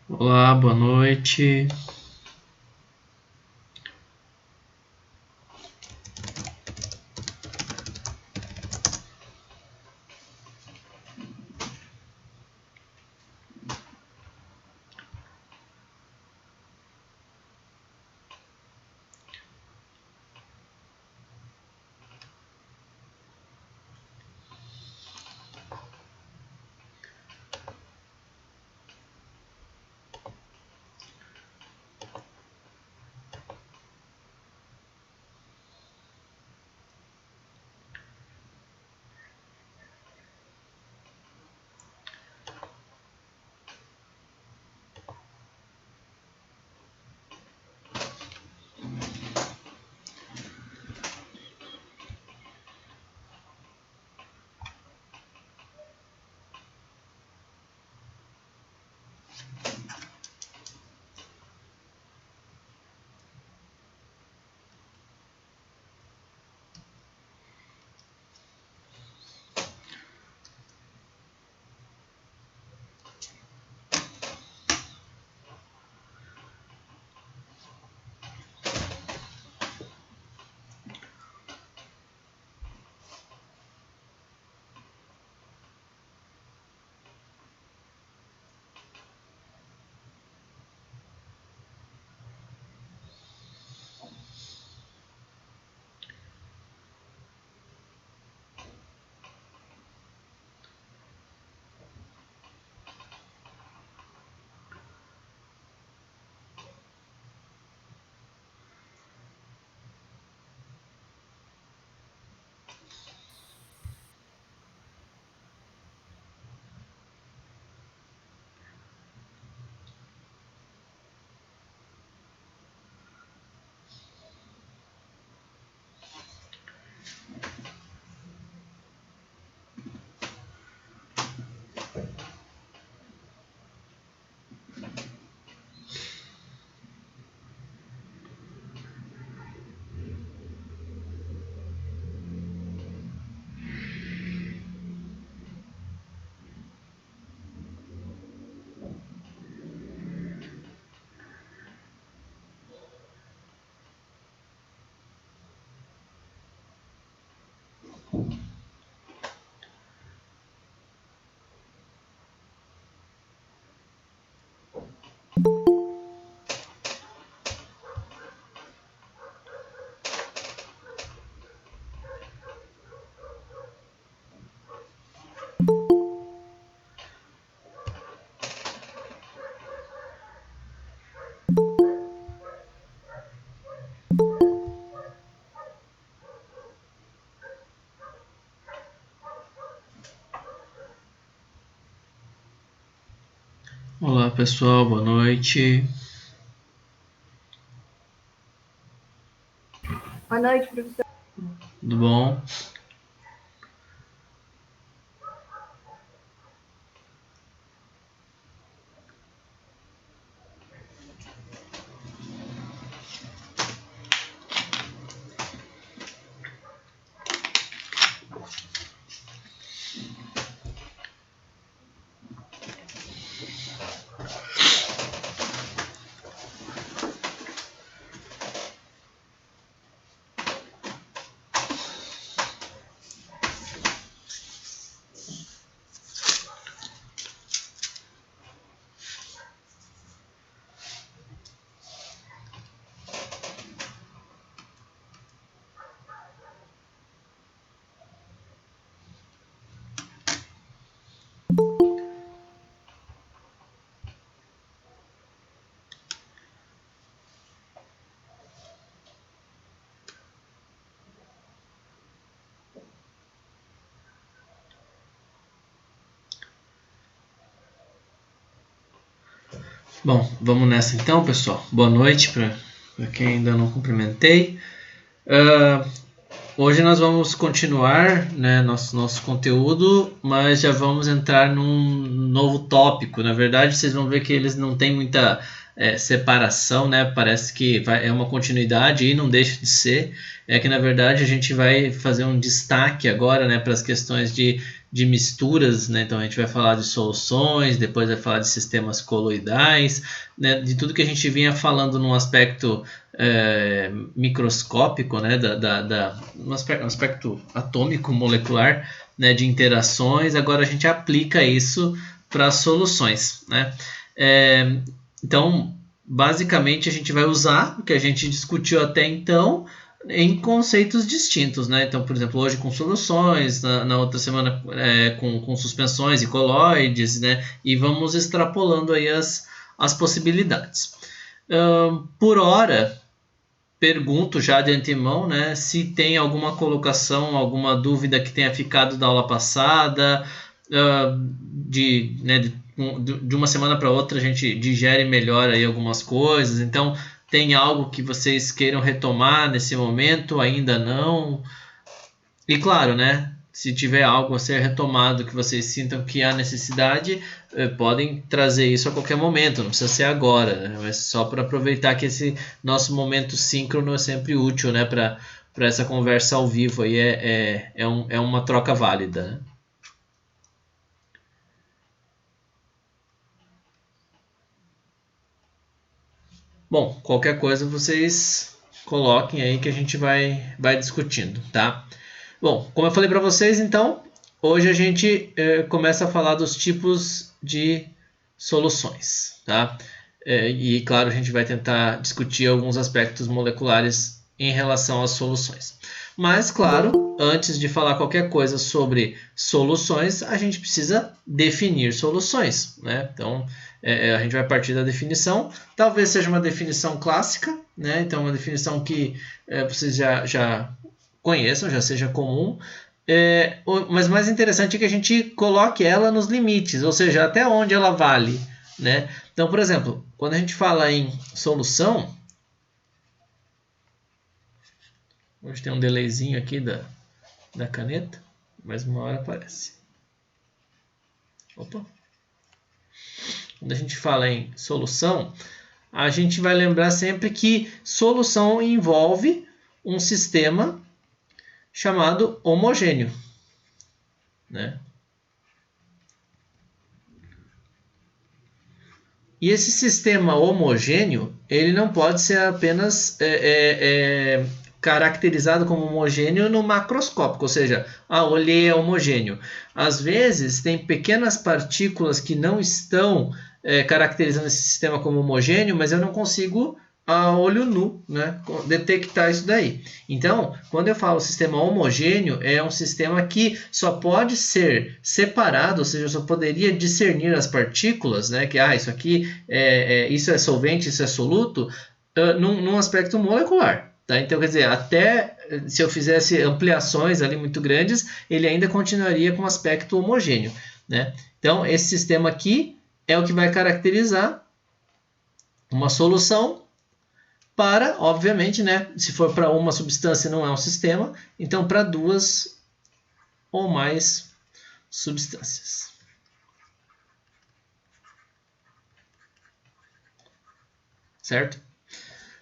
Olá, boa noite. Olá pessoal, boa noite. Boa noite, professor. Tudo bom? Bom, vamos nessa então, pessoal. Boa noite para quem ainda não cumprimentei. Hoje nós vamos continuar, né, nosso conteúdo, mas já vamos entrar num novo tópico. Na verdade, vocês vão ver que eles não têm muita separação, né? Parece que é uma continuidade e não deixa de ser. É que na verdade a gente vai fazer um destaque agora, né, para as questões de misturas, né? Então a gente vai falar de soluções, depois vai falar de sistemas coloidais, né? De tudo que a gente vinha falando num aspecto microscópico, né? Um aspecto atômico, molecular, né? De interações. Agora a gente aplica isso para soluções, né? Então, basicamente a gente vai usar o que a gente discutiu até então em conceitos distintos, né? Então, por exemplo, hoje com soluções, na outra semana com suspensões e coloides, né? E vamos extrapolando aí as possibilidades. Por hora, pergunto já de antemão, né? Se tem alguma colocação, alguma dúvida que tenha ficado da aula passada, de uma semana para outra a gente digere melhor aí algumas coisas, então tem algo que vocês queiram retomar nesse momento? Ainda não? E claro, né? Se tiver algo a ser retomado que vocês sintam que há necessidade, podem trazer isso a qualquer momento, não precisa ser agora, né? Mas só para aproveitar que esse nosso momento síncrono é sempre útil, né? Para essa conversa ao vivo aí é uma troca válida, né? Bom, qualquer coisa vocês coloquem aí que a gente vai discutindo, tá? Bom, como eu falei para vocês, então, hoje a gente começa a falar dos tipos de soluções, tá? E, claro, a gente vai tentar discutir alguns aspectos moleculares em relação às soluções. Mas, claro, antes de falar qualquer coisa sobre soluções, a gente precisa definir soluções, né? Então, a gente vai partir da definição. Talvez seja uma definição clássica, né? Então, uma definição que vocês já conheçam, já seja comum. Mas mais interessante é que a gente coloque ela nos limites, ou seja, até onde ela vale, né? Então, por exemplo, quando a gente fala em solução, hoje tem um delayzinho aqui da caneta, mas uma hora aparece. Opa! Quando a gente fala em solução, a gente vai lembrar sempre que solução envolve um sistema chamado homogêneo, né? E esse sistema homogêneo, ele não pode ser apenas caracterizado como homogêneo no macroscópico, ou seja, olhei é homogêneo. Às vezes, tem pequenas partículas que não estão caracterizando esse sistema como homogêneo, mas eu não consigo a olho nu, né, detectar isso daí. Então, quando eu falo sistema homogêneo, é um sistema que só pode ser separado, ou seja, eu só poderia discernir as partículas, né, que isso aqui isso é solvente, isso é soluto, num aspecto molecular. Tá? Então, quer dizer, até se eu fizesse ampliações ali muito grandes, ele ainda continuaria com um aspecto homogêneo, né? Então, esse sistema aqui é o que vai caracterizar uma solução para, obviamente, né, se for para uma substância não é um sistema, então para duas ou mais substâncias. Certo?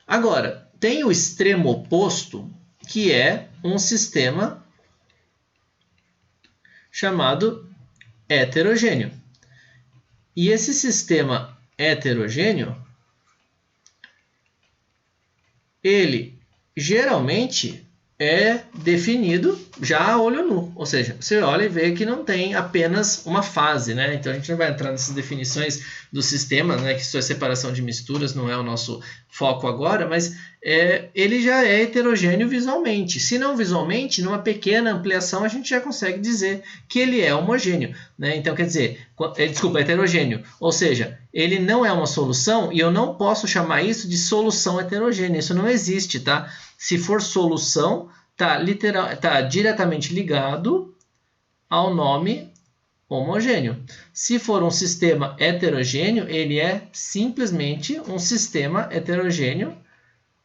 Agora, tem o extremo oposto, que é um sistema chamado heterogêneo. E esse sistema heterogêneo, ele geralmente é definido já a olho nu. Ou seja, você olha e vê que não tem apenas uma fase, né? Então a gente não vai entrar nessas definições do sistema, né? Que isso é separação de misturas, não é o nosso foco agora, mas ele já é heterogêneo visualmente. Se não visualmente, numa pequena ampliação a gente já consegue dizer que ele é homogêneo, né? Então quer dizer, desculpa, heterogêneo. Ou seja, ele não é uma solução e eu não posso chamar isso de solução heterogênea. Isso não existe, tá? Se for solução, tá diretamente ligado ao nome homogêneo. Se for um sistema heterogêneo, ele é simplesmente um sistema heterogêneo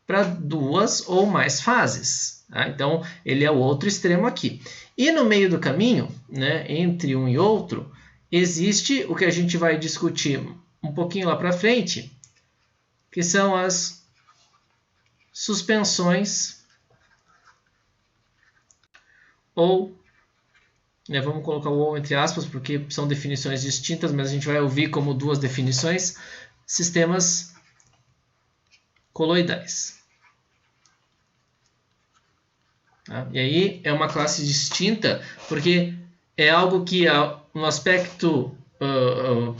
para duas ou mais fases. Tá? Então, ele é o outro extremo aqui. E no meio do caminho, né, entre um e outro, existe o que a gente vai discutir um pouquinho lá para frente, que são as suspensões ou, né, vamos colocar o ou entre aspas, porque são definições distintas, mas a gente vai ouvir como duas definições, sistemas coloidais. Tá? E aí é uma classe distinta, porque é algo que no aspecto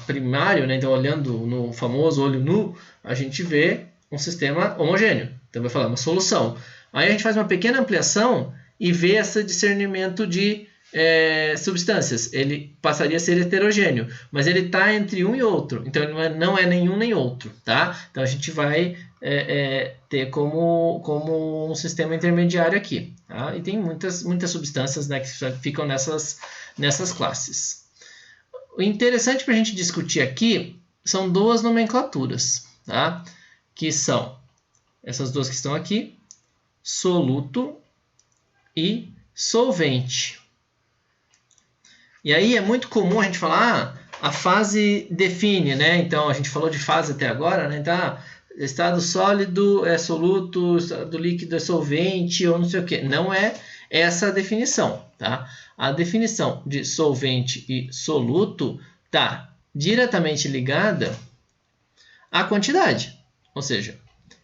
primário, né, então olhando no famoso olho nu, a gente vê um sistema homogêneo. Então vai falar uma solução. Aí a gente faz uma pequena ampliação e vê esse discernimento de substâncias. Ele passaria a ser heterogêneo, mas ele está entre um e outro. Então ele não é nenhum nem outro. Tá? Então a gente vai ter como um sistema intermediário aqui. Tá? E tem muitas substâncias, né, que ficam nessas classes. O interessante para a gente discutir aqui são duas nomenclaturas, tá? Que são essas duas que estão aqui, soluto e solvente. E aí é muito comum a gente falar, a fase define, né? Então a gente falou de fase até agora, né? Então, estado sólido é soluto, estado líquido é solvente, ou não sei o que. Não é essa a definição, tá? A definição de solvente e soluto está diretamente ligada à quantidade. Ou seja,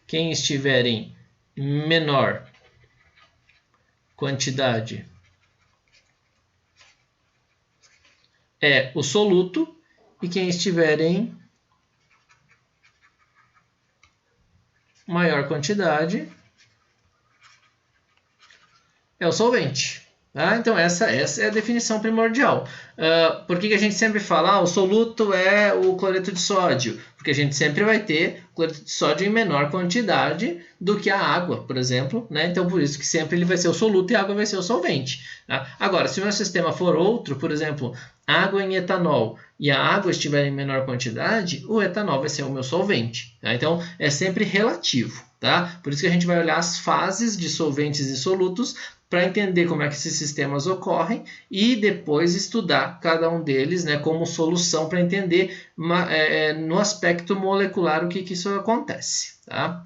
quem estiver em menor quantidade é o soluto, e quem estiver em maior quantidade é o solvente. Tá? Então essa é a definição primordial. Por que a gente sempre fala o soluto é o cloreto de sódio? Porque a gente sempre vai ter cloreto de sódio em menor quantidade do que a água, por exemplo. Né? Então por isso que sempre ele vai ser o soluto e a água vai ser o solvente. Tá? Agora, se o meu sistema for outro, por exemplo, água em etanol, e a água estiver em menor quantidade, o etanol vai ser o meu solvente. Tá? Então é sempre relativo. Tá? Por isso que a gente vai olhar as fases de solventes e solutos para entender como é que esses sistemas ocorrem e depois estudar cada um deles, né, como solução para entender no aspecto molecular o que isso acontece. Tá?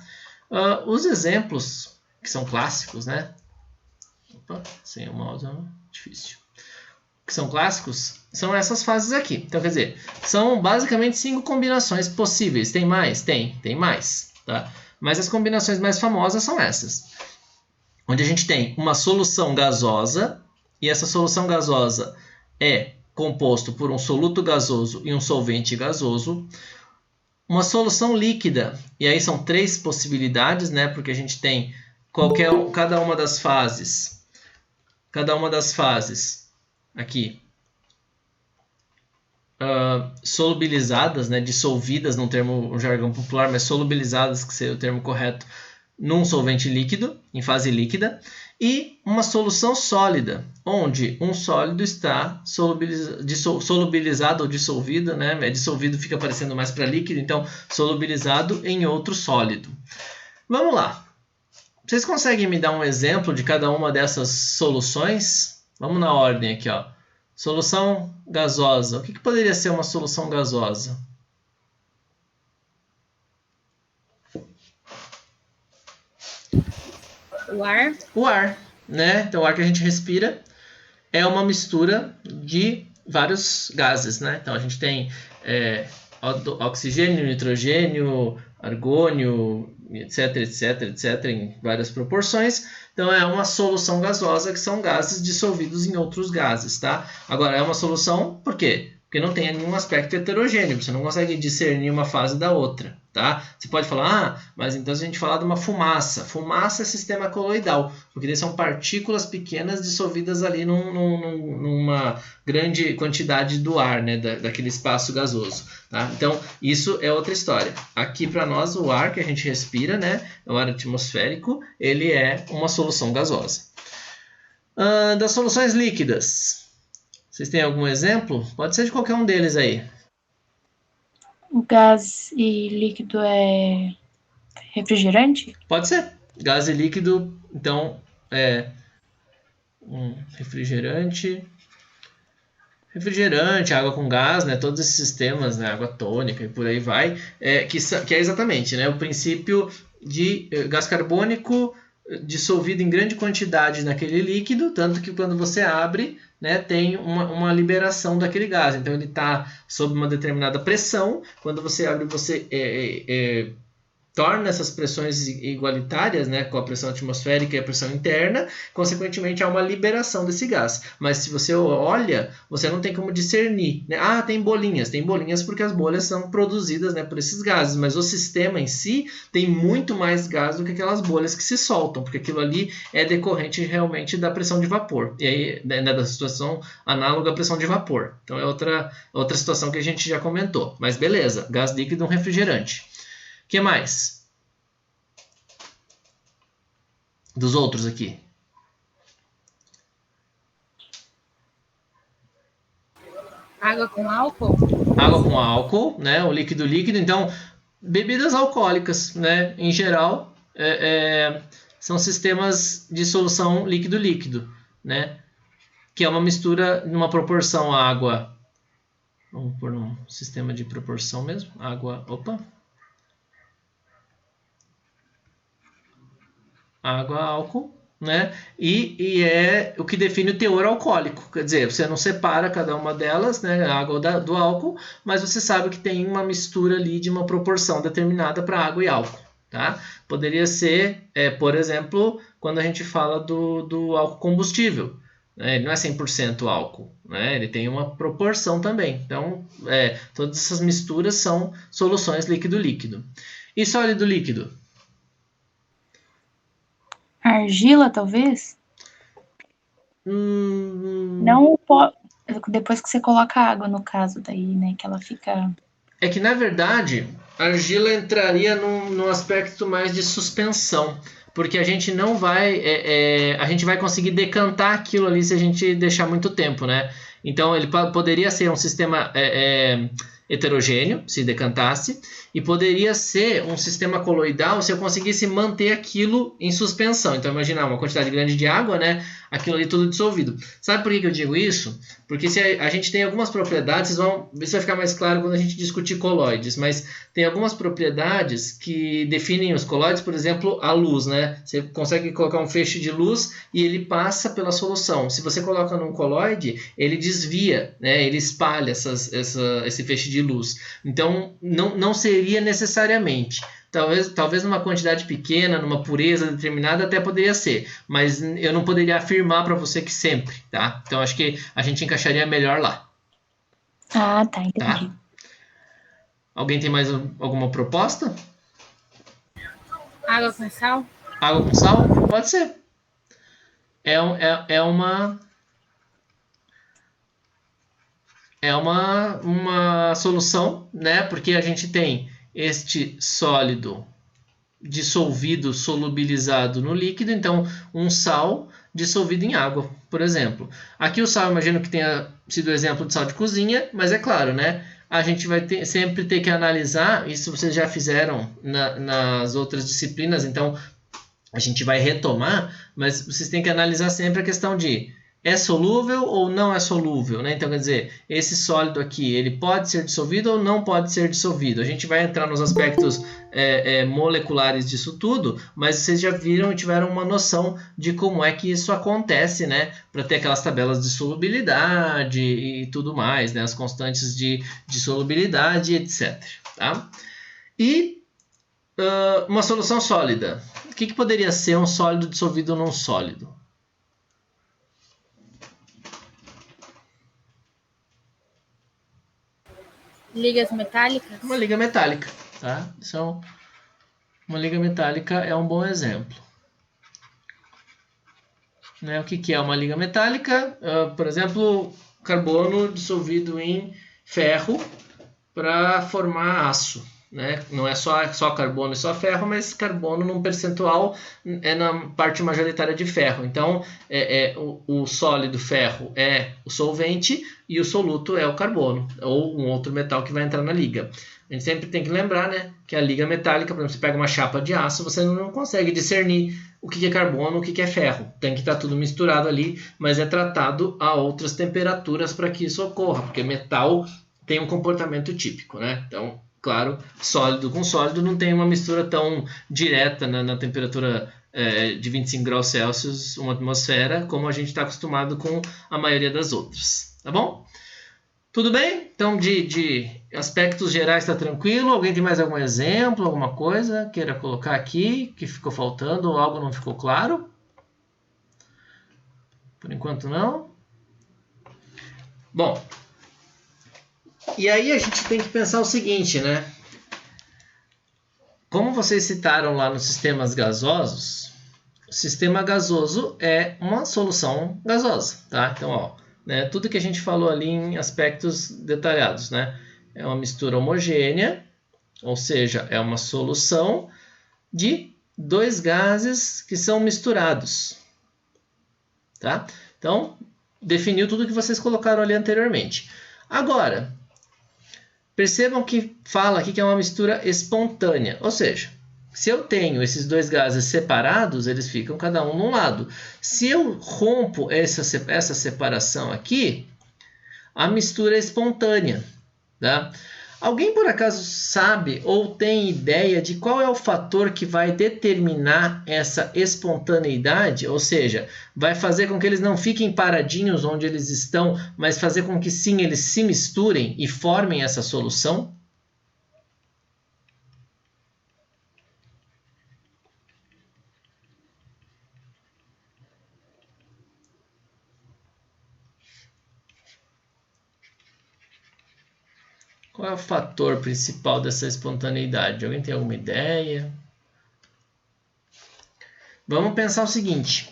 Os exemplos que são clássicos, né? Opa, sem o mouse é difícil. Que são clássicos são essas fases aqui. Então, quer dizer, são basicamente 5 combinações possíveis. Tem mais? Tem mais. Tá? Mas as combinações mais famosas são essas. Onde a gente tem uma solução gasosa, e essa solução gasosa é composto por um soluto gasoso e um solvente gasoso. Uma solução líquida, e aí são 3 possibilidades, né? Porque a gente tem cada uma das fases aqui, solubilizadas, né? Dissolvidas no jargão popular, mas solubilizadas, que seria o termo correto, num solvente líquido, em fase líquida, e uma solução sólida, onde um sólido está solubilizado ou dissolvido, né? Dissolvido fica parecendo mais para líquido, então solubilizado em outro sólido. Vamos lá. Vocês conseguem me dar um exemplo de cada uma dessas soluções? Vamos na ordem aqui, ó. Solução gasosa. O que poderia ser uma solução gasosa? O ar. O ar, né? Então o ar que a gente respira é uma mistura de vários gases, né? Então a gente tem oxigênio, nitrogênio, argônio, etc, em várias proporções. Então é uma solução gasosa, que são gases dissolvidos em outros gases, tá? Agora é uma solução, por quê? Porque não tem nenhum aspecto heterogêneo, você não consegue discernir uma fase da outra, tá? Você pode falar, mas então se a gente falar de uma fumaça, fumaça é sistema coloidal, porque são partículas pequenas dissolvidas ali numa grande quantidade do ar, né, daquele espaço gasoso, tá? Então isso é outra história. Aqui para nós o ar que a gente respira, né, o ar atmosférico, ele é uma solução gasosa. Das soluções líquidas, vocês têm algum exemplo? Pode ser de qualquer um deles aí. O gás e líquido é refrigerante? Pode ser. Gás e líquido, então, é um refrigerante. refrigerante, água com gás, né, todos esses sistemas, né, água tônica e por aí vai, que é exatamente, né, o princípio de gás carbônico dissolvido em grande quantidade naquele líquido, tanto que quando você abre, né, tem uma liberação daquele gás. Então ele está sob uma determinada pressão. Quando você abre, você torna essas pressões igualitárias, né, com a pressão atmosférica e a pressão interna, consequentemente há uma liberação desse gás. Mas se você olha, você não tem como discernir, né? Ah, tem bolinhas porque as bolhas são produzidas, né, por esses gases, mas o sistema em si tem muito mais gás do que aquelas bolhas que se soltam, porque aquilo ali é decorrente realmente da pressão de vapor, e aí, né, da situação análoga à pressão de vapor. Então é outra situação que a gente já comentou, mas beleza, gás líquido, um refrigerante. O que mais? Dos outros aqui. Água com álcool? Água com álcool, né? O líquido. Então, bebidas alcoólicas, né? Em geral, são sistemas de solução líquido-líquido, né? Que é uma mistura numa proporção água. Vamos pôr num sistema de proporção mesmo. Água álcool, né? E é o que define o teor alcoólico. Quer dizer, você não separa cada uma delas, né? A água do álcool, mas você sabe que tem uma mistura ali de uma proporção determinada para água e álcool, tá? Poderia ser, por exemplo, quando a gente fala do álcool combustível. Ele não é 100% álcool, né? Ele tem uma proporção também. Então, todas essas misturas são soluções líquido-líquido. E sólido-líquido? Argila, talvez? Não depois que você coloca água, no caso, daí, né? Que ela fica. É que, na verdade, a argila entraria num aspecto mais de suspensão, porque a gente não vai, a gente vai conseguir decantar aquilo ali se a gente deixar muito tempo, né? Então ele poderia ser um sistema heterogêneo, se decantasse, e poderia ser um sistema coloidal se eu conseguisse manter aquilo em suspensão. Então imagina uma quantidade grande de água, né? Aquilo ali tudo dissolvido. Sabe por que eu digo isso? Porque se a gente tem algumas propriedades, isso vai ficar mais claro quando a gente discutir coloides, mas tem algumas propriedades que definem os coloides, por exemplo, a luz, né? Você consegue colocar um feixe de luz e ele passa pela solução. Se você coloca num coloide, ele desvia, né? Ele espalha esse feixe de luz. Então, não seria necessariamente. Talvez numa quantidade pequena, numa pureza determinada, até poderia ser. Mas eu não poderia afirmar para você que sempre, tá? Então, acho que a gente encaixaria melhor lá. Ah, tá, entendi. Tá? Alguém tem mais alguma proposta? Água com sal? Água com sal? Pode ser. É uma solução, né? Porque a gente tem este sólido dissolvido, solubilizado no líquido, então um sal dissolvido em água, por exemplo. Aqui o sal, imagino que tenha sido o exemplo de sal de cozinha, mas é claro, né? A gente vai sempre ter que analisar, isso vocês já fizeram nas outras disciplinas, então a gente vai retomar, mas vocês têm que analisar sempre a questão de é solúvel ou não é solúvel, né? Então, quer dizer, esse sólido aqui, ele pode ser dissolvido ou não pode ser dissolvido. A gente vai entrar nos aspectos moleculares disso tudo, mas vocês já viram e tiveram uma noção de como é que isso acontece, né? Para ter aquelas tabelas de solubilidade e tudo mais, né? As constantes de solubilidade, etc. Tá? E uma solução sólida. O que poderia ser um sólido dissolvido num sólido? Ligas metálicas? Uma liga metálica, tá? Uma liga metálica é um bom exemplo. Né? O que é uma liga metálica? Por exemplo, carbono dissolvido em ferro para formar aço. né? Não é só carbono e só ferro, mas carbono num percentual é na parte majoritária de ferro. Então, o sólido ferro é o solvente e o soluto é o carbono, ou um outro metal que vai entrar na liga. A gente sempre tem que lembrar, né, que a liga metálica, por exemplo, você pega uma chapa de aço, você não consegue discernir o que é carbono, o que é ferro. Tem que estar tudo misturado ali, mas é tratado a outras temperaturas para que isso ocorra, porque metal tem um comportamento típico, né? Então, claro, sólido com sólido não tem uma mistura tão direta na temperatura de 25 graus Celsius, uma atmosfera, como a gente está acostumado com a maioria das outras. Tá bom? Tudo bem? Então, de aspectos gerais está tranquilo? Alguém tem mais algum exemplo, alguma coisa queira colocar aqui que ficou faltando ou algo não ficou claro? Por enquanto, não. Bom, e aí a gente tem que pensar o seguinte, né? Como vocês citaram lá nos sistemas gasosos, o sistema gasoso é uma solução gasosa, tá? Então, ó, né, tudo que a gente falou ali em aspectos detalhados, né? É uma mistura homogênea, ou seja, é uma solução de dois gases que são misturados, tá? Então, definiu tudo que vocês colocaram ali anteriormente. Agora, percebam que fala aqui que é uma mistura espontânea, ou seja, se eu tenho esses dois gases separados, eles ficam cada um num lado. Se eu rompo essa separação aqui, a mistura é espontânea, tá? Alguém por acaso sabe ou tem ideia de qual é o fator que vai determinar essa espontaneidade? Ou seja, vai fazer com que eles não fiquem paradinhos onde eles estão, mas fazer com que sim, eles se misturem e formem essa solução? Qual é o fator principal dessa espontaneidade? Alguém tem alguma ideia? Vamos pensar o seguinte.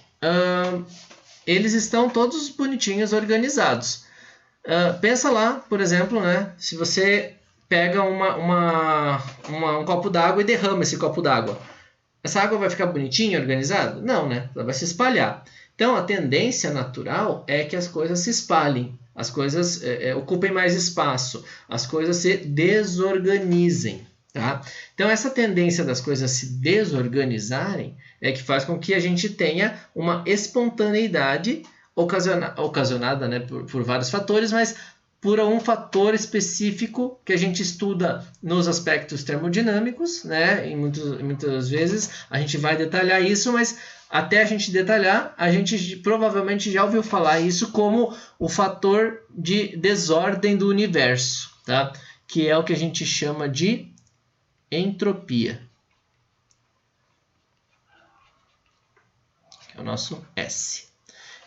Eles estão todos bonitinhos, organizados. Pensa lá, por exemplo, né, se você pega um copo d'água e derrama esse copo d'água. Essa água vai ficar bonitinha, organizada? Não, né? Ela vai se espalhar. Então, a tendência natural é que as coisas se espalhem, as coisas ocupem mais espaço, as coisas se desorganizem. Tá? Então, essa tendência das coisas se desorganizarem é que faz com que a gente tenha uma espontaneidade ocasionada, né, por vários fatores, mas por um fator específico que a gente estuda nos aspectos termodinâmicos, né? E muitas vezes a gente vai detalhar isso, mas até a gente detalhar, a gente provavelmente já ouviu falar isso como o fator de desordem do universo, tá? Que é o que a gente chama de entropia. Que é o nosso S.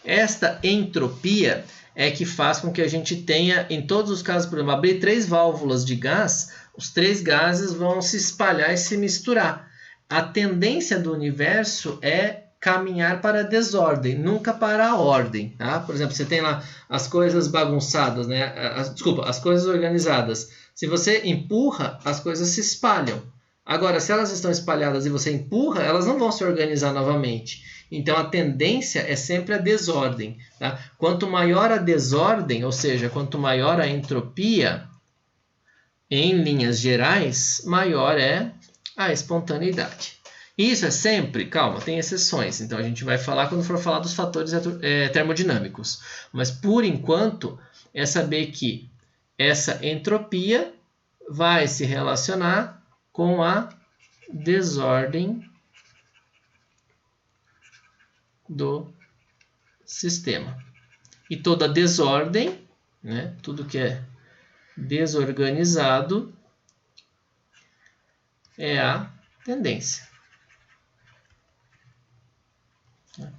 Esta entropia é que faz com que a gente tenha, em todos os casos, por exemplo, abrir 3 válvulas de gás, os 3 gases vão se espalhar e se misturar. A tendência do universo é caminhar para a desordem, nunca para a ordem. Tá? Por exemplo, você tem lá as coisas bagunçadas, né? As coisas organizadas. Se você empurra, as coisas se espalham. Agora, se elas estão espalhadas e você empurra, elas não vão se organizar novamente. Então, a tendência é sempre a desordem. Tá? Quanto maior a desordem, ou seja, quanto maior a entropia, em linhas gerais, maior é a espontaneidade. Isso é sempre? Calma, tem exceções. Então, a gente vai falar quando for falar dos fatores termodinâmicos. Mas, por enquanto, é saber que essa entropia vai se relacionar com a desordem do sistema. E toda desordem, né, tudo que é desorganizado, é a tendência.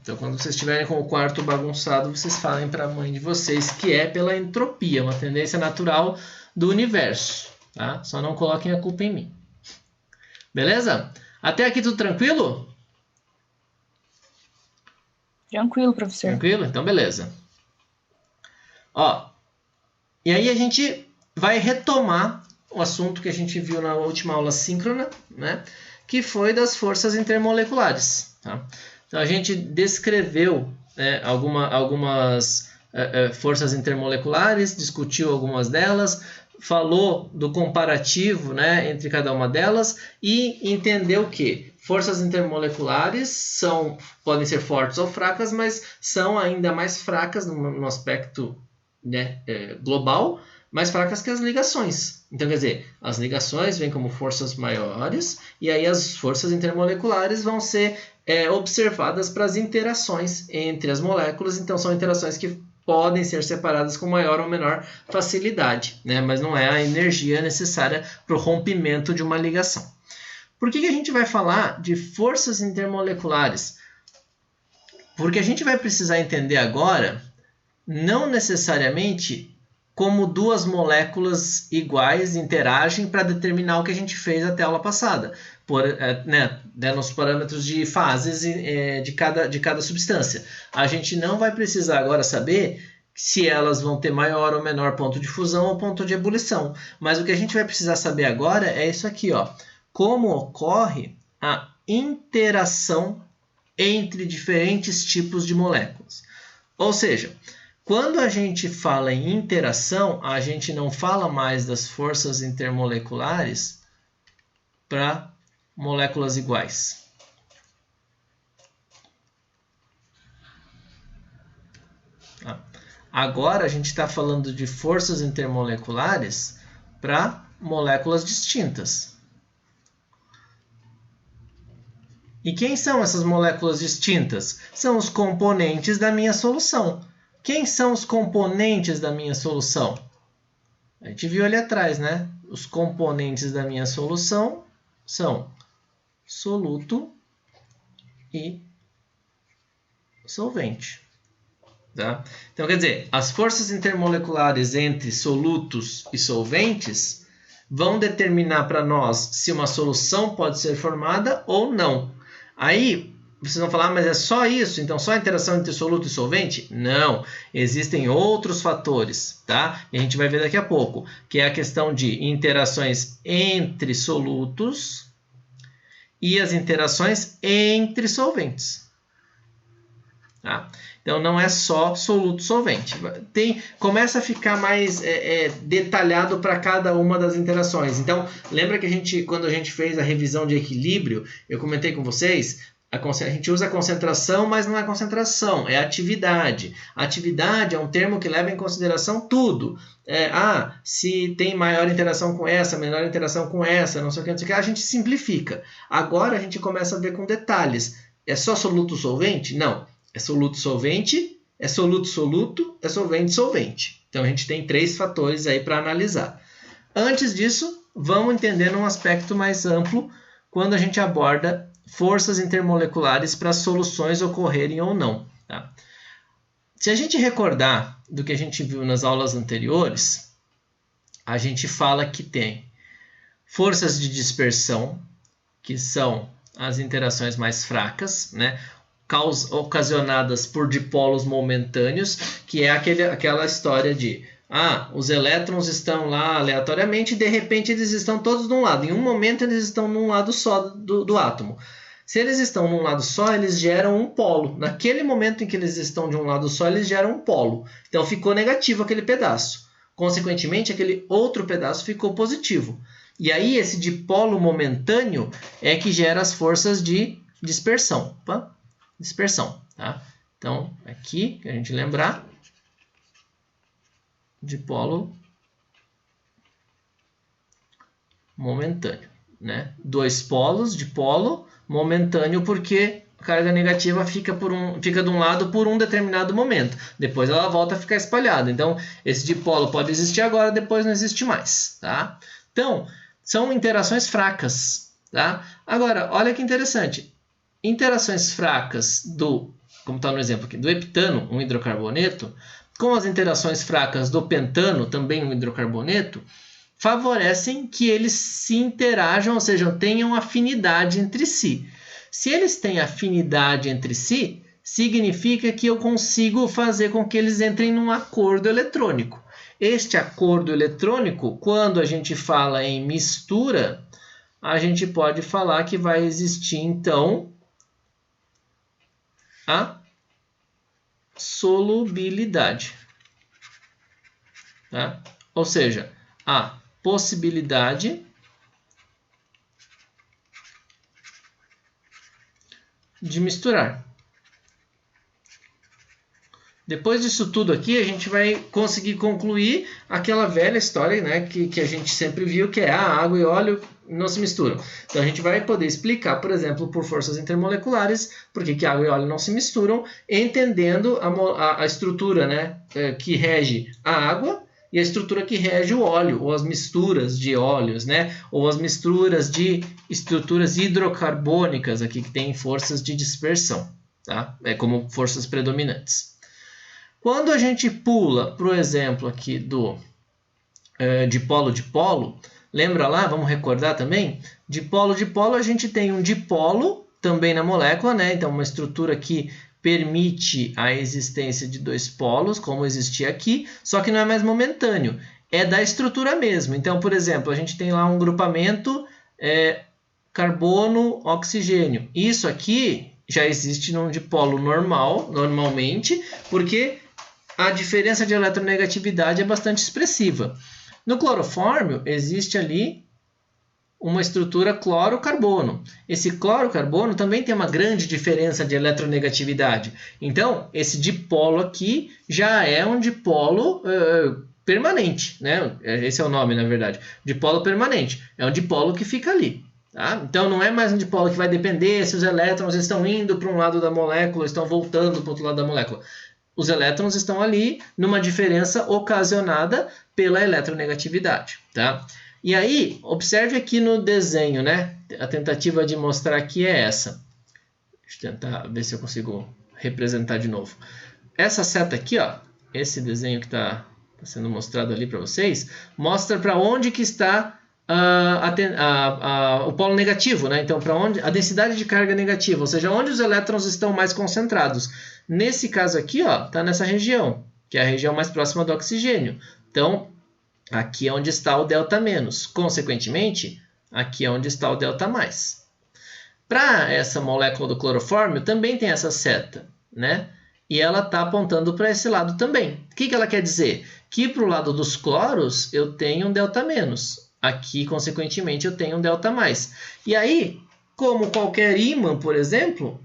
Então, quando vocês estiverem com o quarto bagunçado, vocês falem para a mãe de vocês que é pela entropia, uma tendência natural do universo. Tá? Só não coloquem a culpa em mim. Beleza? Até aqui tudo tranquilo? Tranquilo, professor. Tranquilo? Então, beleza. Ó, e aí a gente vai retomar o assunto que a gente viu na última aula síncrona, né? Que foi das forças intermoleculares. Tá? Então, a gente descreveu algumas forças intermoleculares, discutiu algumas delas, falou do comparativo, né, entre cada uma delas e entendeu que forças intermoleculares podem ser fortes ou fracas, mas são ainda mais fracas no aspecto, né, global, mais fracas que as ligações. Então, quer dizer, as ligações vêm como forças maiores e aí as forças intermoleculares vão ser observadas para as interações entre as moléculas. Então, são interações que podem ser separadas com maior ou menor facilidade, né? Mas não é a energia necessária para o rompimento de uma ligação. Por que a gente vai falar de forças intermoleculares? Porque a gente vai precisar entender agora, não necessariamente como duas moléculas iguais interagem para determinar o que a gente fez até a aula passada, nos parâmetros de fases de cada substância. A gente não vai precisar agora saber se elas vão ter maior ou menor ponto de fusão ou ponto de ebulição. Mas o que a gente vai precisar saber agora é isso aqui, ó, como ocorre a interação entre diferentes tipos de moléculas. Ou seja, quando a gente fala em interação, a gente não fala mais das forças intermoleculares para moléculas iguais. Agora a gente está falando de forças intermoleculares para moléculas distintas. E quem são essas moléculas distintas? São os componentes da minha solução. Quem são os componentes da minha solução? A gente viu ali atrás, né? Os componentes da minha solução são soluto e solvente. Tá? Então, quer dizer, as forças intermoleculares entre solutos e solventes vão determinar para nós se uma solução pode ser formada ou não. Aí, vocês vão falar, mas é só isso? Então, só a interação entre soluto e solvente? Não, existem outros fatores, tá? E a gente vai ver daqui a pouco, que é a questão de interações entre solutos e as interações entre solventes. Tá? Então, não é só soluto-solvente. Começa a ficar mais detalhado para cada uma das interações. Então, lembra que quando a gente fez a revisão de equilíbrio, eu comentei com vocês, a gente usa concentração, mas não é concentração, é atividade. Atividade é um termo que leva em consideração tudo. Se tem maior interação com essa, menor interação com essa, não sei o que, a gente simplifica. Agora a gente começa a ver com detalhes. É só soluto-solvente? Não. É soluto-solvente, é soluto-soluto, é solvente-solvente. Então a gente tem 3 fatores aí para analisar. Antes disso, vamos entender num aspecto mais amplo quando a gente aborda forças intermoleculares para soluções ocorrerem ou não. Tá? Se a gente recordar do que a gente viu nas aulas anteriores, a gente fala que tem forças de dispersão, que são as interações mais fracas, né? Ocasionadas por dipolos momentâneos, que é aquela história de os elétrons estão lá aleatoriamente e de repente eles estão todos de um lado. Em um momento eles estão num lado só do átomo. Se eles estão num lado só, eles geram um polo. Naquele momento em que eles estão de um lado só, eles geram um polo. Então ficou negativo aquele pedaço. Consequentemente, aquele outro pedaço ficou positivo. E aí esse dipolo momentâneo é que gera as forças de dispersão. Tá? Então, aqui, que a gente lembrar, dipolo momentâneo, né? 2 polos, dipolo momentâneo, porque a carga negativa fica de um lado por um determinado momento. Depois ela volta a ficar espalhada. Então, esse dipolo pode existir agora, depois não existe mais. Tá? Então, são interações fracas. Tá? Agora, olha que interessante. Interações fracas como está no exemplo aqui, do heptano, um hidrocarboneto, com as interações fracas do pentano, também um hidrocarboneto, favorecem que eles se interajam, ou seja, tenham afinidade entre si. Se eles têm afinidade entre si, significa que eu consigo fazer com que eles entrem num acordo eletrônico. este acordo eletrônico, quando a gente fala em mistura, a gente pode falar que vai existir, então, a solubilidade. Tá? Ou seja, a possibilidade de misturar. Depois disso tudo aqui, a gente vai conseguir concluir aquela velha história, né, que a gente sempre viu, que é água e óleo não se misturam. Então a gente vai poder explicar, por exemplo, por forças intermoleculares, por que água e óleo não se misturam, entendendo a estrutura, né, que rege a água e a estrutura que rege o óleo, ou as misturas de óleos, né, ou as misturas de estruturas hidrocarbônicas, aqui que tem forças de dispersão, tá? Como forças predominantes. Quando a gente pula para o exemplo aqui do dipolo-dipolo, lembra lá, vamos recordar também? Dipolo-dipolo, a gente tem um dipolo também na molécula, né? Então, uma estrutura que permite a existência de dois polos, como existia aqui, só que não é mais momentâneo, é da estrutura mesmo. Então, por exemplo, a gente tem lá um grupamento carbono, oxigênio. Isso aqui já existe num dipolo normal, normalmente, porque a diferença de eletronegatividade é bastante expressiva. No clorofórmio, existe ali uma estrutura cloro-carbono. Esse cloro-carbono também tem uma grande diferença de eletronegatividade. Então, esse dipolo aqui já é um dipolo permanente, né? Esse é o nome, na verdade. Dipolo permanente. É um dipolo que fica ali. Tá? Então, não é mais um dipolo que vai depender se os elétrons estão indo para um lado da molécula, estão voltando para o outro lado da molécula. Os elétrons estão ali numa diferença ocasionada pela eletronegatividade. Tá? E aí, observe aqui no desenho, né? A tentativa de mostrar aqui é essa. Deixa eu tentar ver se eu consigo representar de novo. Essa seta aqui, ó, esse desenho que está sendo mostrado ali para vocês, mostra para onde que está o polo negativo, né? Então, para onde a densidade de carga negativa, ou seja, onde os elétrons estão mais concentrados. Nesse caso aqui, ó, está nessa região, que é a região mais próxima do oxigênio. Então, aqui é onde está o delta menos. Consequentemente, aqui é onde está o delta mais. Para essa molécula do clorofórmio, também tem essa seta, né? E ela está apontando para esse lado também. O que ela quer dizer? Que para o lado dos cloros, eu tenho um delta menos. Aqui, consequentemente, eu tenho um delta mais. E aí, como qualquer ímã, por exemplo,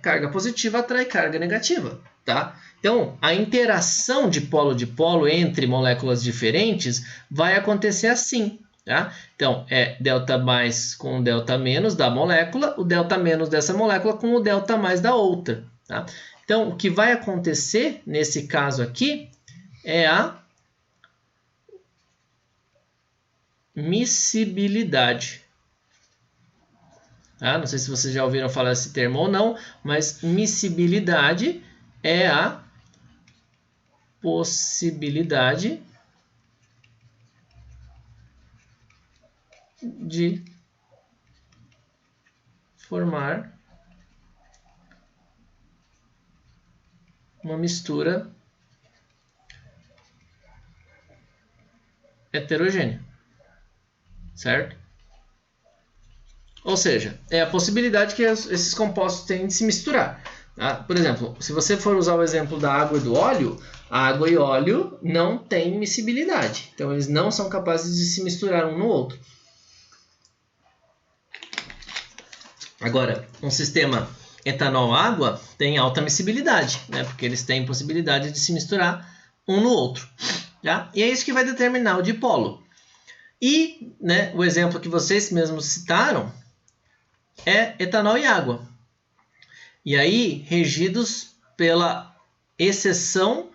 carga positiva atrai carga negativa, tá? Então, a interação de polo entre moléculas diferentes vai acontecer assim, tá? Então, é delta mais com o delta menos da molécula, o delta menos dessa molécula com o delta mais da outra, tá? Então, o que vai acontecer nesse caso aqui é a miscibilidade. Tá? Não sei se vocês já ouviram falar esse termo ou não, mas miscibilidade é a possibilidade de formar uma mistura heterogênea, certo? Ou seja, é a possibilidade que esses compostos têm de se misturar. Tá? Por exemplo, se você for usar o exemplo da água e do óleo, a água e óleo não têm miscibilidade. Então, eles não são capazes de se misturar um no outro. Agora, um sistema etanol-água tem alta miscibilidade, né? Porque eles têm possibilidade de se misturar um no outro. Tá? E é isso que vai determinar o dipolo. E, né, o exemplo que vocês mesmos citaram é etanol e água. E aí, regidos pela exceção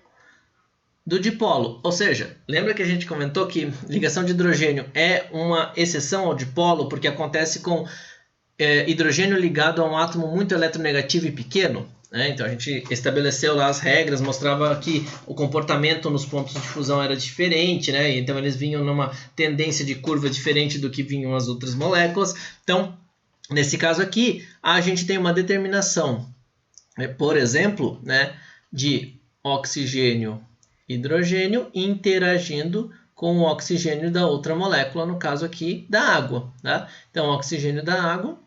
do dipolo. Ou seja, lembra que a gente comentou que ligação de hidrogênio é uma exceção ao dipolo porque acontece com hidrogênio ligado a um átomo muito eletronegativo e pequeno? Né? Então, a gente estabeleceu lá as regras, mostrava que o comportamento nos pontos de fusão era diferente, né? Então eles vinham numa tendência de curva diferente do que vinham as outras moléculas. Então, nesse caso aqui, a gente tem uma determinação, por exemplo, né, de oxigênio hidrogênio interagindo com o oxigênio da outra molécula, no caso aqui da água. Tá? Então, o oxigênio da água,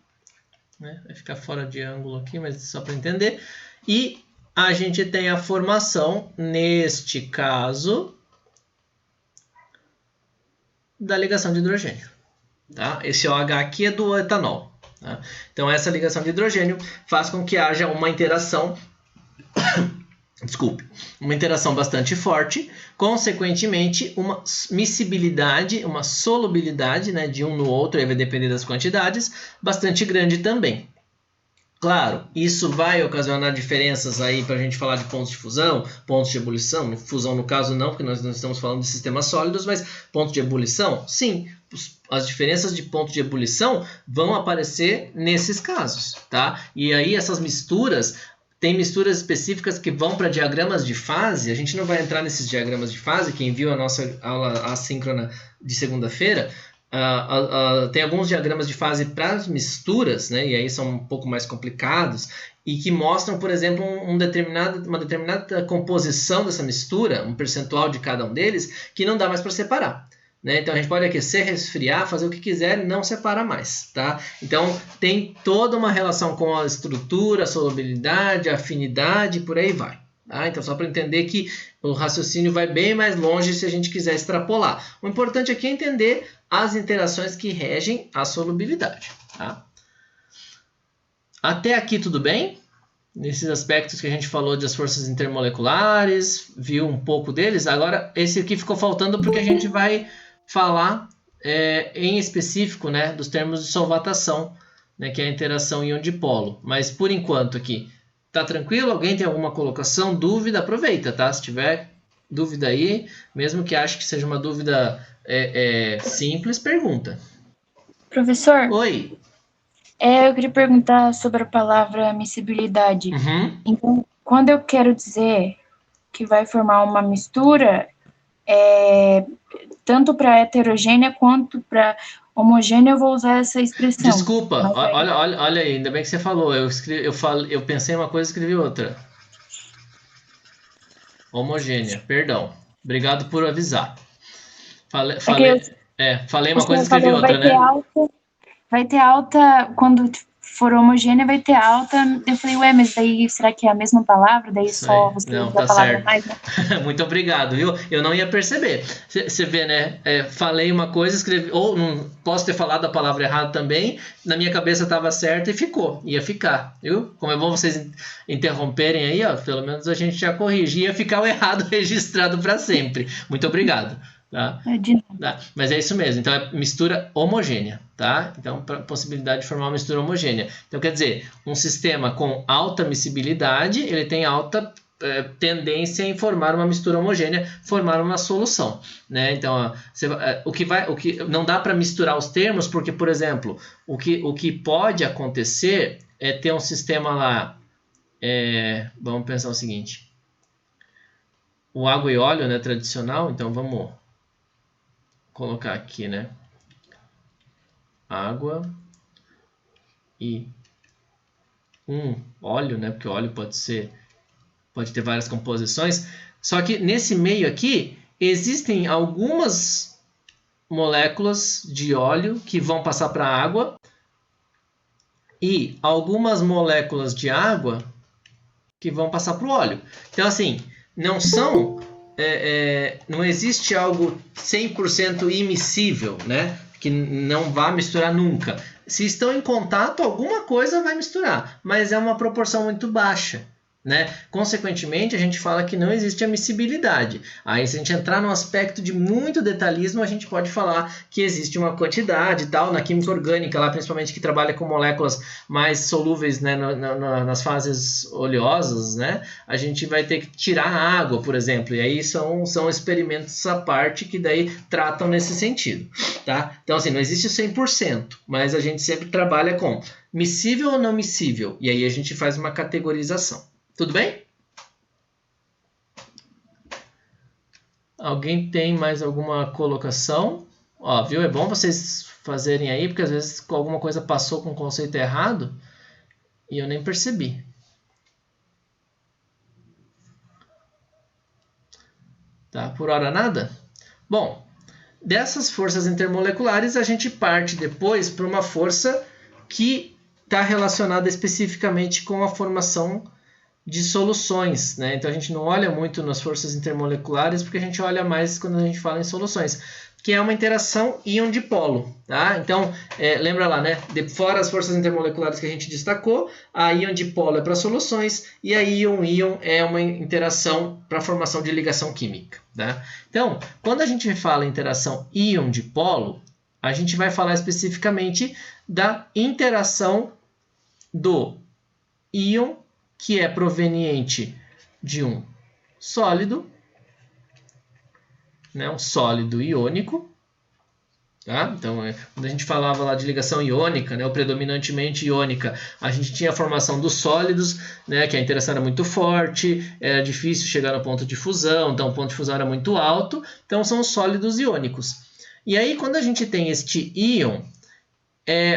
né? Vai ficar fora de ângulo aqui, mas só para entender. E a gente tem a formação, neste caso, da ligação de hidrogênio. Tá? Esse OH aqui é do etanol. Tá? Então, essa ligação de hidrogênio faz com que haja uma interação, uma interação bastante forte, consequentemente, uma miscibilidade, uma solubilidade, né, de um no outro, aí vai depender das quantidades, bastante grande também. Claro, isso vai ocasionar diferenças aí para a gente falar de pontos de fusão, pontos de ebulição. Fusão, no caso, não, porque nós não estamos falando de sistemas sólidos, mas pontos de ebulição, sim. As diferenças de ponto de ebulição vão aparecer nesses casos, tá? E aí essas misturas, tem misturas específicas que vão para diagramas de fase. A gente não vai entrar nesses diagramas de fase. Quem viu a nossa aula assíncrona de segunda-feira, tem alguns diagramas de fase para misturas, né, e aí são um pouco mais complicados, e que mostram, por exemplo, uma determinada composição dessa mistura, um percentual de cada um deles, que não dá mais para separar. Né? Então a gente pode aquecer, resfriar, fazer o que quiser e não separa mais. Tá? Então tem toda uma relação com a estrutura, a solubilidade, a afinidade, por aí vai. Tá? Então, só para entender que o raciocínio vai bem mais longe se a gente quiser extrapolar. O importante aqui é entender as interações que regem a solubilidade. Tá? Até aqui tudo bem? Nesses aspectos que a gente falou das forças intermoleculares, viu um pouco deles. Agora, esse aqui ficou faltando porque a gente vai falar em específico, né, dos termos de solvatação, né, que é a interação íon-dipolo. Mas, por enquanto, aqui, tá tranquilo? Alguém tem alguma colocação, dúvida? Aproveita, tá? Se tiver dúvida aí, mesmo que ache que seja uma dúvida simples, pergunta. Professor? Oi. Eu queria perguntar sobre a palavra miscibilidade. Uhum. Então, quando eu quero dizer que vai formar uma mistura, tanto para heterogênea quanto para homogênea, eu vou usar essa expressão. Desculpa, olha aí, ainda bem que você falou. Eu pensei em uma coisa e escrevi outra. Homogênea, perdão. Obrigado por avisar. Falei uma coisa e escrevi outra, né? Vai ter alta, quando for homogênea, vai ter alta. Eu falei, ué, mas daí será que é a mesma palavra? Daí Isso só aí. você Não, usa tá a palavra certo. mais, né? Muito obrigado, viu? Eu não ia perceber. Você vê, né? Falei uma coisa, escrevi. Ou não posso ter falado a palavra errada também. Na minha cabeça estava certo e ficou. Ia ficar, viu? Como é bom vocês interromperem aí, ó. Pelo menos a gente já corrige. Ia ficar o errado registrado para sempre. Muito obrigado. Tá? Tá? Mas é isso mesmo. Então é mistura homogênea, tá? Então possibilidade de formar uma mistura homogênea. Então quer dizer, um sistema com alta miscibilidade, ele tem alta tendência em formar uma mistura homogênea, formar uma solução, né? Então o que não dá para misturar os termos, porque, por exemplo, o que pode acontecer é ter um sistema lá, vamos pensar o seguinte: o água e óleo, né, tradicional. Então vamos colocar aqui, né? Água e óleo, né? Porque o óleo pode ter várias composições. Só que nesse meio aqui existem algumas moléculas de óleo que vão passar para a água e algumas moléculas de água que vão passar para o óleo. Então, assim, não existe algo 100% immiscível, né? Que não vá misturar nunca. Se estão em contato, alguma coisa vai misturar, mas é uma proporção muito baixa. Né? Consequentemente, a gente fala que não existe a miscibilidade. Aí, se a gente entrar num aspecto de muito detalhismo, a gente pode falar que existe uma quantidade e tal, na química orgânica, lá, principalmente que trabalha com moléculas mais solúveis, né, nas fases oleosas, né? A gente vai ter que tirar a água, por exemplo, e aí são experimentos à parte que daí tratam nesse sentido. Tá? Então, assim, não existe 100%, mas a gente sempre trabalha com miscível ou não miscível, e aí a gente faz uma categorização. Tudo bem? Alguém tem mais alguma colocação? Ó, viu? É bom vocês fazerem aí, porque às vezes alguma coisa passou com o conceito errado e eu nem percebi. Tá? Por hora nada? Bom, dessas forças intermoleculares a gente parte depois para uma força que está relacionada especificamente com a formação de soluções, né? Então a gente não olha muito nas forças intermoleculares porque a gente olha mais quando a gente fala em soluções, que é uma interação íon-dipolo, tá? Então lembra lá, né? Fora as forças intermoleculares que a gente destacou, a íon-dipolo é para soluções e a íon-íon é uma interação para a formação de ligação química, tá? Então, quando a gente fala em interação íon-dipolo, a gente vai falar especificamente da interação do íon que é proveniente de um sólido, né, um sólido iônico. Tá? Então, quando a gente falava lá de ligação iônica, né, ou predominantemente iônica, a gente tinha a formação dos sólidos, né, que a interação era muito forte, era difícil chegar no ponto de fusão, então o ponto de fusão era muito alto, então são os sólidos iônicos. E aí, quando a gente tem este íon,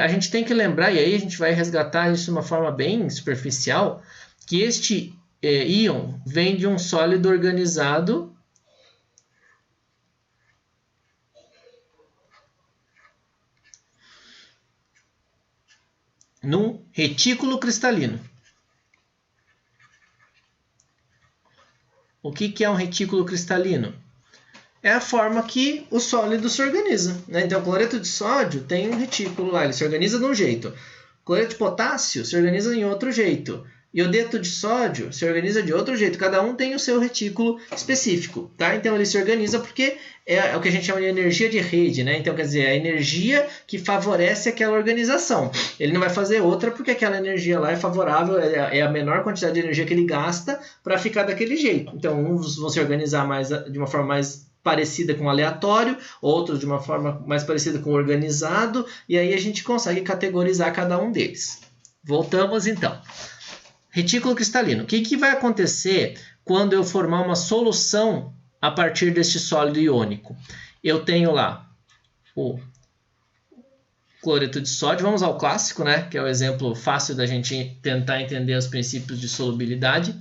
a gente tem que lembrar, e aí a gente vai resgatar isso de uma forma bem superficial, que este íon vem de um sólido organizado num retículo cristalino. O que é um retículo cristalino? É a forma que o sólido se organiza, né? Então, o cloreto de sódio tem um retículo lá, ele se organiza de um jeito. O cloreto de potássio se organiza em outro jeito. Iodeto de sódio se organiza de outro jeito. Cada um tem o seu retículo específico, tá? Então, ele se organiza porque é o que a gente chama de energia de rede, né? Então, quer dizer, é a energia que favorece aquela organização. Ele não vai fazer outra porque aquela energia lá é favorável, é a menor quantidade de energia que ele gasta para ficar daquele jeito. Então, uns vão se organizar de uma forma mais parecida com aleatório, outros de uma forma mais parecida com organizado, e aí a gente consegue categorizar cada um deles. Voltamos então. Retículo cristalino. O que vai acontecer quando eu formar uma solução a partir deste sólido iônico? Eu tenho lá o cloreto de sódio, vamos ao clássico, né, que é o exemplo fácil da gente tentar entender os princípios de solubilidade.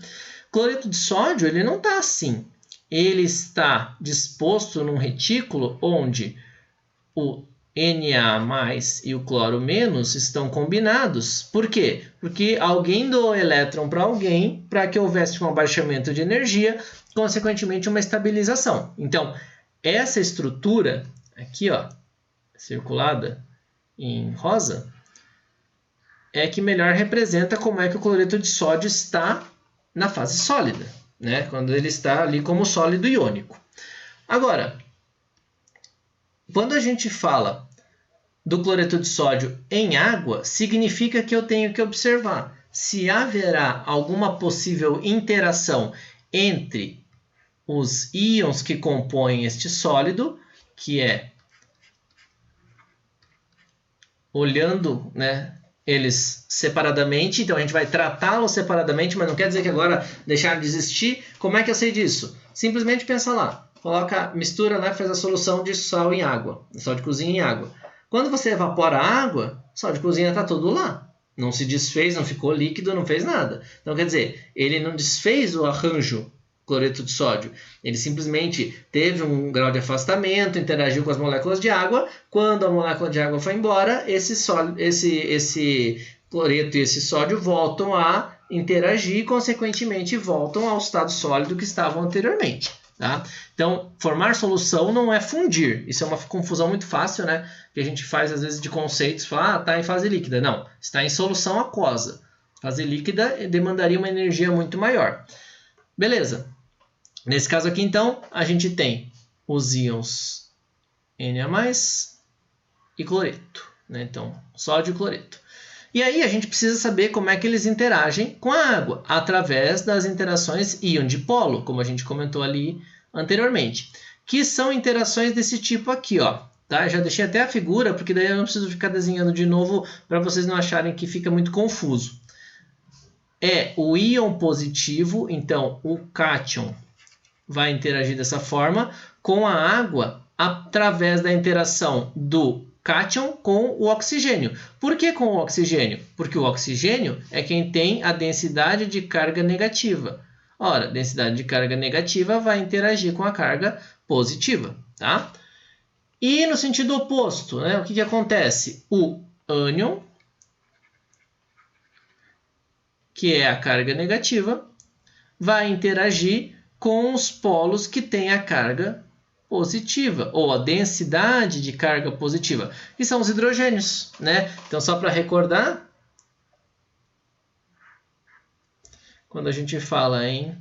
Cloreto de sódio, ele não está assim. Ele está disposto num retículo onde o Na+ e o cloro- estão combinados. Por quê? Porque alguém doou elétron para alguém para que houvesse um abaixamento de energia, consequentemente uma estabilização. Então, essa estrutura aqui, ó, circulada em rosa, é que melhor representa como é que o cloreto de sódio está na fase sólida, né? Quando ele está ali como sólido iônico. Agora, quando a gente fala do cloreto de sódio em água, significa que eu tenho que observar se haverá alguma possível interação entre os íons que compõem este sólido, que é olhando, né, eles separadamente, então a gente vai tratá-los separadamente, mas não quer dizer que agora deixar de existir. Como é que eu sei disso? Simplesmente pensa lá, coloca, mistura, né, faz a solução de sal em água, sal de cozinha em água. Quando você evapora a água, o sal de cozinha está todo lá. Não se desfez, não ficou líquido, não fez nada. Então, quer dizer, ele não desfez o arranjo cloreto de sódio. Ele simplesmente teve um grau de afastamento, interagiu com as moléculas de água. Quando a molécula de água foi embora, esse cloreto e esse sódio voltam a interagir e, consequentemente, voltam ao estado sólido que estavam anteriormente. Tá? Então, formar solução não é fundir. Isso é uma confusão muito fácil, né? Que a gente faz, às vezes, de conceitos. Fala, está em fase líquida. Não, está em solução aquosa. Fase líquida demandaria uma energia muito maior. Beleza. Nesse caso aqui, então, a gente tem os íons Na+ e cloreto, né? Então, sódio e cloreto. E aí a gente precisa saber como é que eles interagem com a água, através das interações íon-dipolo, como a gente comentou ali anteriormente, que são interações desse tipo aqui, ó. Tá? Já deixei até a figura, porque daí eu não preciso ficar desenhando de novo para vocês não acharem que fica muito confuso. É o íon positivo, então o cátion vai interagir dessa forma com a água através da interação do cátion com o oxigênio. Por que com o oxigênio? Porque o oxigênio é quem tem a densidade de carga negativa. Ora, densidade de carga negativa vai interagir com a carga positiva, tá? E no sentido oposto, né, o que acontece? O ânion, que é a carga negativa, vai interagir com os polos que têm a carga positiva, ou a densidade de carga positiva, que são os hidrogênios, né? Então, só para recordar, quando a gente fala em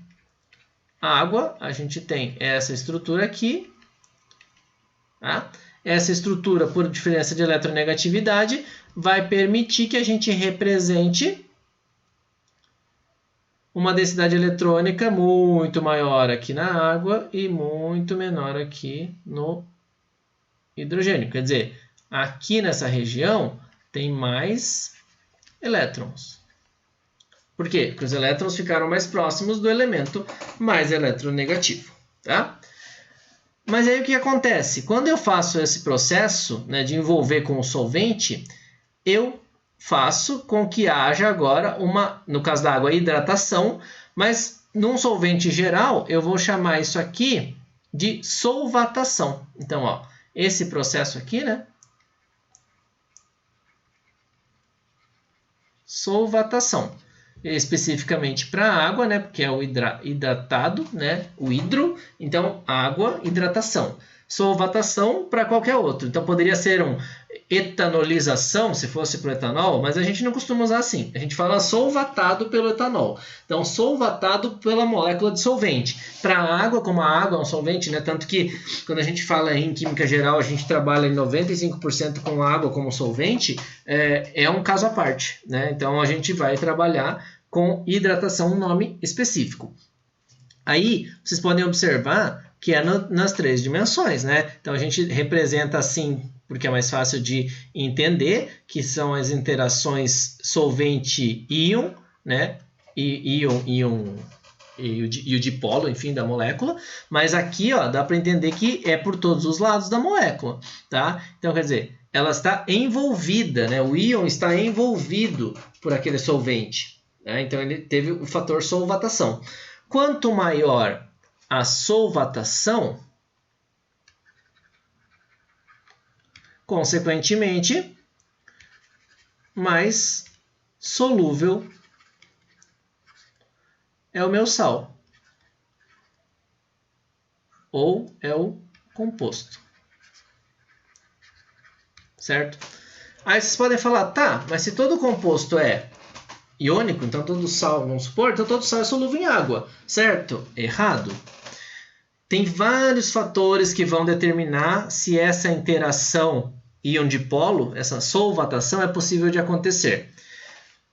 água, a gente tem essa estrutura aqui, tá? Essa estrutura, por diferença de eletronegatividade, vai permitir que a gente represente uma densidade eletrônica muito maior aqui na água e muito menor aqui no hidrogênio. Quer dizer, aqui nessa região tem mais elétrons. Por quê? Porque os elétrons ficaram mais próximos do elemento mais eletronegativo, tá? Mas aí o que acontece? Quando eu faço esse processo, né, de envolver com o solvente, eu faço com que haja agora uma, no caso da água, hidratação, mas num solvente geral eu vou chamar isso aqui de solvatação. Então, ó, esse processo aqui, né? Solvatação. Especificamente para a água, né? Porque é o hidratado, né? O hidro, então água, hidratação. Solvatação para qualquer outro. Então poderia ser um etanolização, se fosse para o etanol, mas a gente não costuma usar assim. A gente fala solvatado pelo etanol. Então, solvatado pela molécula de solvente. Para a água, como a água é um solvente, né? Tanto que quando a gente fala em química geral, a gente trabalha em 95% com água como solvente, é um caso à parte, né? Então, a gente vai trabalhar com hidratação, um nome específico. Aí, vocês podem observar que é nas 3 dimensões, né? Então, a gente representa assim, porque é mais fácil de entender, que são as interações solvente-íon, né? Íon e o dipolo, enfim, da molécula. Mas aqui, ó, dá para entender que é por todos os lados da molécula, tá? Então, quer dizer, ela está envolvida, né? O íon está envolvido por aquele solvente, né? Então, ele teve o fator solvatação. Quanto maior a solvatação, consequentemente, mais solúvel é o meu sal, ou é o composto, certo? Aí vocês podem falar, tá, mas se todo composto é iônico, então todo sal, vamos supor, então todo sal é solúvel em água, certo? Errado. Tem vários fatores que vão determinar se essa interação íon-dipolo, essa solvatação, é possível de acontecer.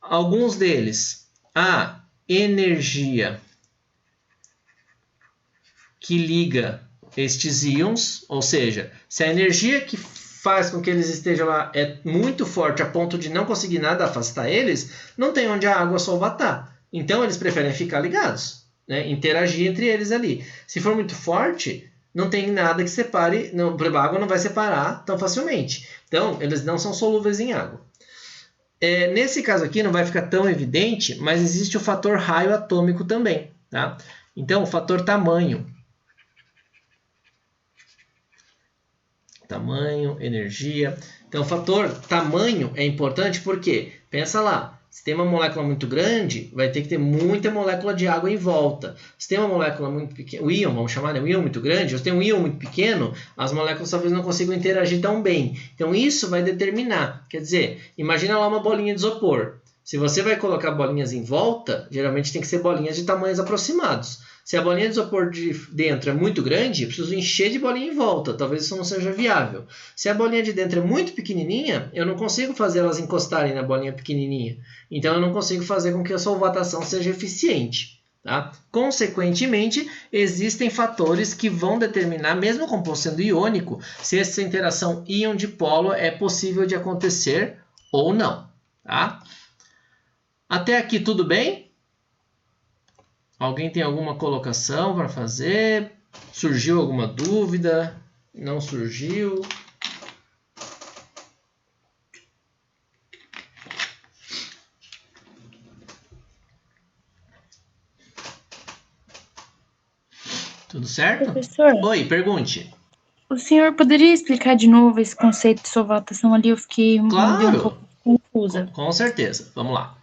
Alguns deles, a energia que liga estes íons, ou seja, se a energia que faz com que eles estejam lá é muito forte a ponto de não conseguir nada afastar eles, não tem onde a água solvatar. Então eles preferem ficar ligados, né? Interagir entre eles ali. Se for muito forte, não tem nada que separe, a água não vai separar tão facilmente. Então eles não são solúveis em água. Nesse caso aqui não vai ficar tão evidente, mas existe o fator raio atômico também, tá? Então o fator tamanho, energia. Então, o fator tamanho é importante porque, pensa lá, se tem uma molécula muito grande, vai ter que ter muita molécula de água em volta. Se tem uma molécula muito pequena, o íon, vamos chamar de um íon muito grande, ou se tem um íon muito pequeno, as moléculas talvez não consigam interagir tão bem. Então, isso vai determinar. Quer dizer, imagina lá uma bolinha de isopor. Se você vai colocar bolinhas em volta, geralmente tem que ser bolinhas de tamanhos aproximados. Se a bolinha de isopor de dentro é muito grande, eu preciso encher de bolinha em volta. Talvez isso não seja viável. Se a bolinha de dentro é muito pequenininha, eu não consigo fazer elas encostarem na bolinha pequenininha. Então, eu não consigo fazer com que a solvatação seja eficiente. Tá? Consequentemente, existem fatores que vão determinar, mesmo o composto sendo iônico, se essa interação íon-dipolo é possível de acontecer ou não. Tá? Até aqui tudo bem? Alguém tem alguma colocação para fazer? Surgiu alguma dúvida? Não surgiu? Tudo certo? Professor, Oi, pergunte. o senhor poderia explicar de novo esse conceito de solvatação ali? Eu fiquei, me deu um pouco Claro, confusa. com certeza. Vamos lá.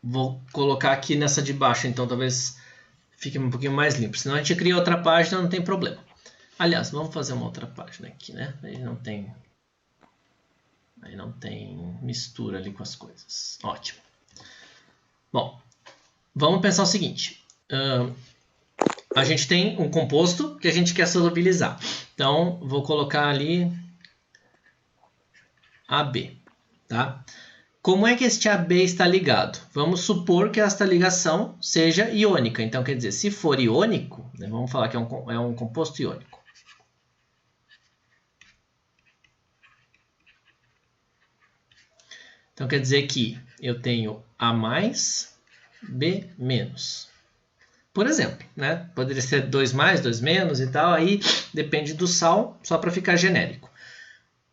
Vou colocar aqui nessa de baixo, então talvez fique um pouquinho mais limpo. Senão a gente cria outra página, não tem problema. Aliás, vamos fazer uma outra página aqui, né? Aí não tem mistura ali com as coisas. Ótimo. Bom, vamos pensar o seguinte. A gente tem um composto que a gente quer solubilizar. Então, vou colocar ali AB, tá? Como é que este AB está ligado? Vamos supor que esta ligação seja iônica. Então, quer dizer, se for iônico, né, vamos falar que é um composto iônico. Então, quer dizer que eu tenho A mais, B menos. Por exemplo, né? Poderia ser 2 mais, 2 menos e tal, aí depende do sal, só para ficar genérico.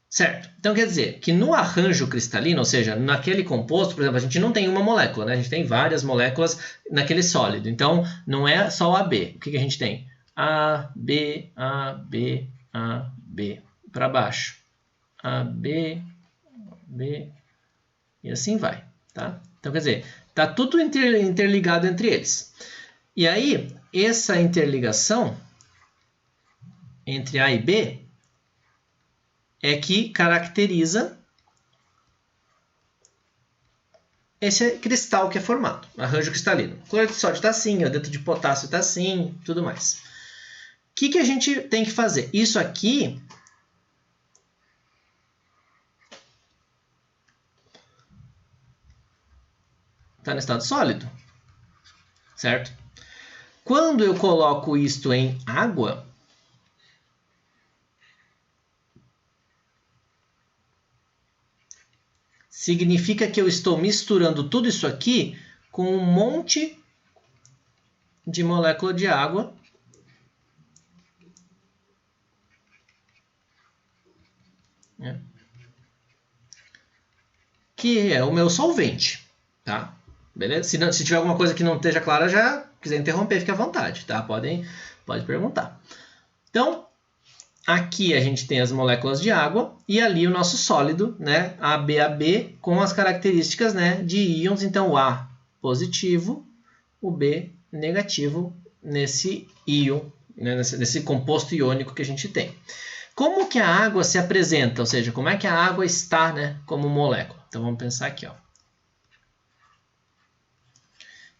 Certo? Então quer dizer que no arranjo cristalino, ou seja, naquele composto, por exemplo, a gente não tem uma molécula, né? A gente tem várias moléculas naquele sólido. Então não é só o AB. O que a gente tem? A, B, A, B, A, B. Para baixo. A, B, B. E assim vai. Tá? Então quer dizer, está tudo interligado entre eles. E aí, essa interligação entre A e B é que caracteriza esse cristal que é formado, arranjo cristalino. O cloreto de sódio está assim, o iodeto de potássio está assim, tudo mais. O que a gente tem que fazer? Isso aqui está no estado sólido, certo? Quando eu coloco isto em água, significa que eu estou misturando tudo isso aqui com um monte de molécula de água né? Que é o meu solvente, tá? Beleza? Se tiver alguma coisa que não esteja clara, já quiser interromper, fique à vontade, tá? Pode perguntar. Então, aqui a gente tem as moléculas de água e ali o nosso sólido, né? ABAB, com as características, né, de íons. Então, o A positivo, o B negativo nesse íon, né, nesse composto iônico que a gente tem. Como que a água se apresenta? Ou seja, como é que a água está, né, como molécula? Então, vamos pensar aqui, ó.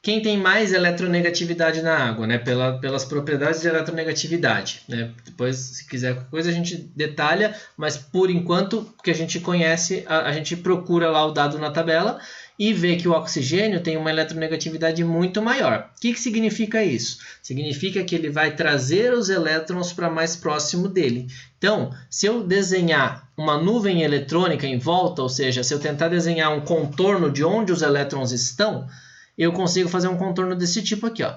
Quem tem mais eletronegatividade na água, né? Pelas propriedades de eletronegatividade. Né? Depois, se quiser qualquer coisa, a gente detalha, mas por enquanto, que a gente conhece, a gente procura lá o dado na tabela e vê que o oxigênio tem uma eletronegatividade muito maior. O que significa isso? Significa que ele vai trazer os elétrons para mais próximo dele. Então, se eu desenhar uma nuvem eletrônica em volta, ou seja, se eu tentar desenhar um contorno de onde os elétrons estão, eu consigo fazer um contorno desse tipo aqui, ó.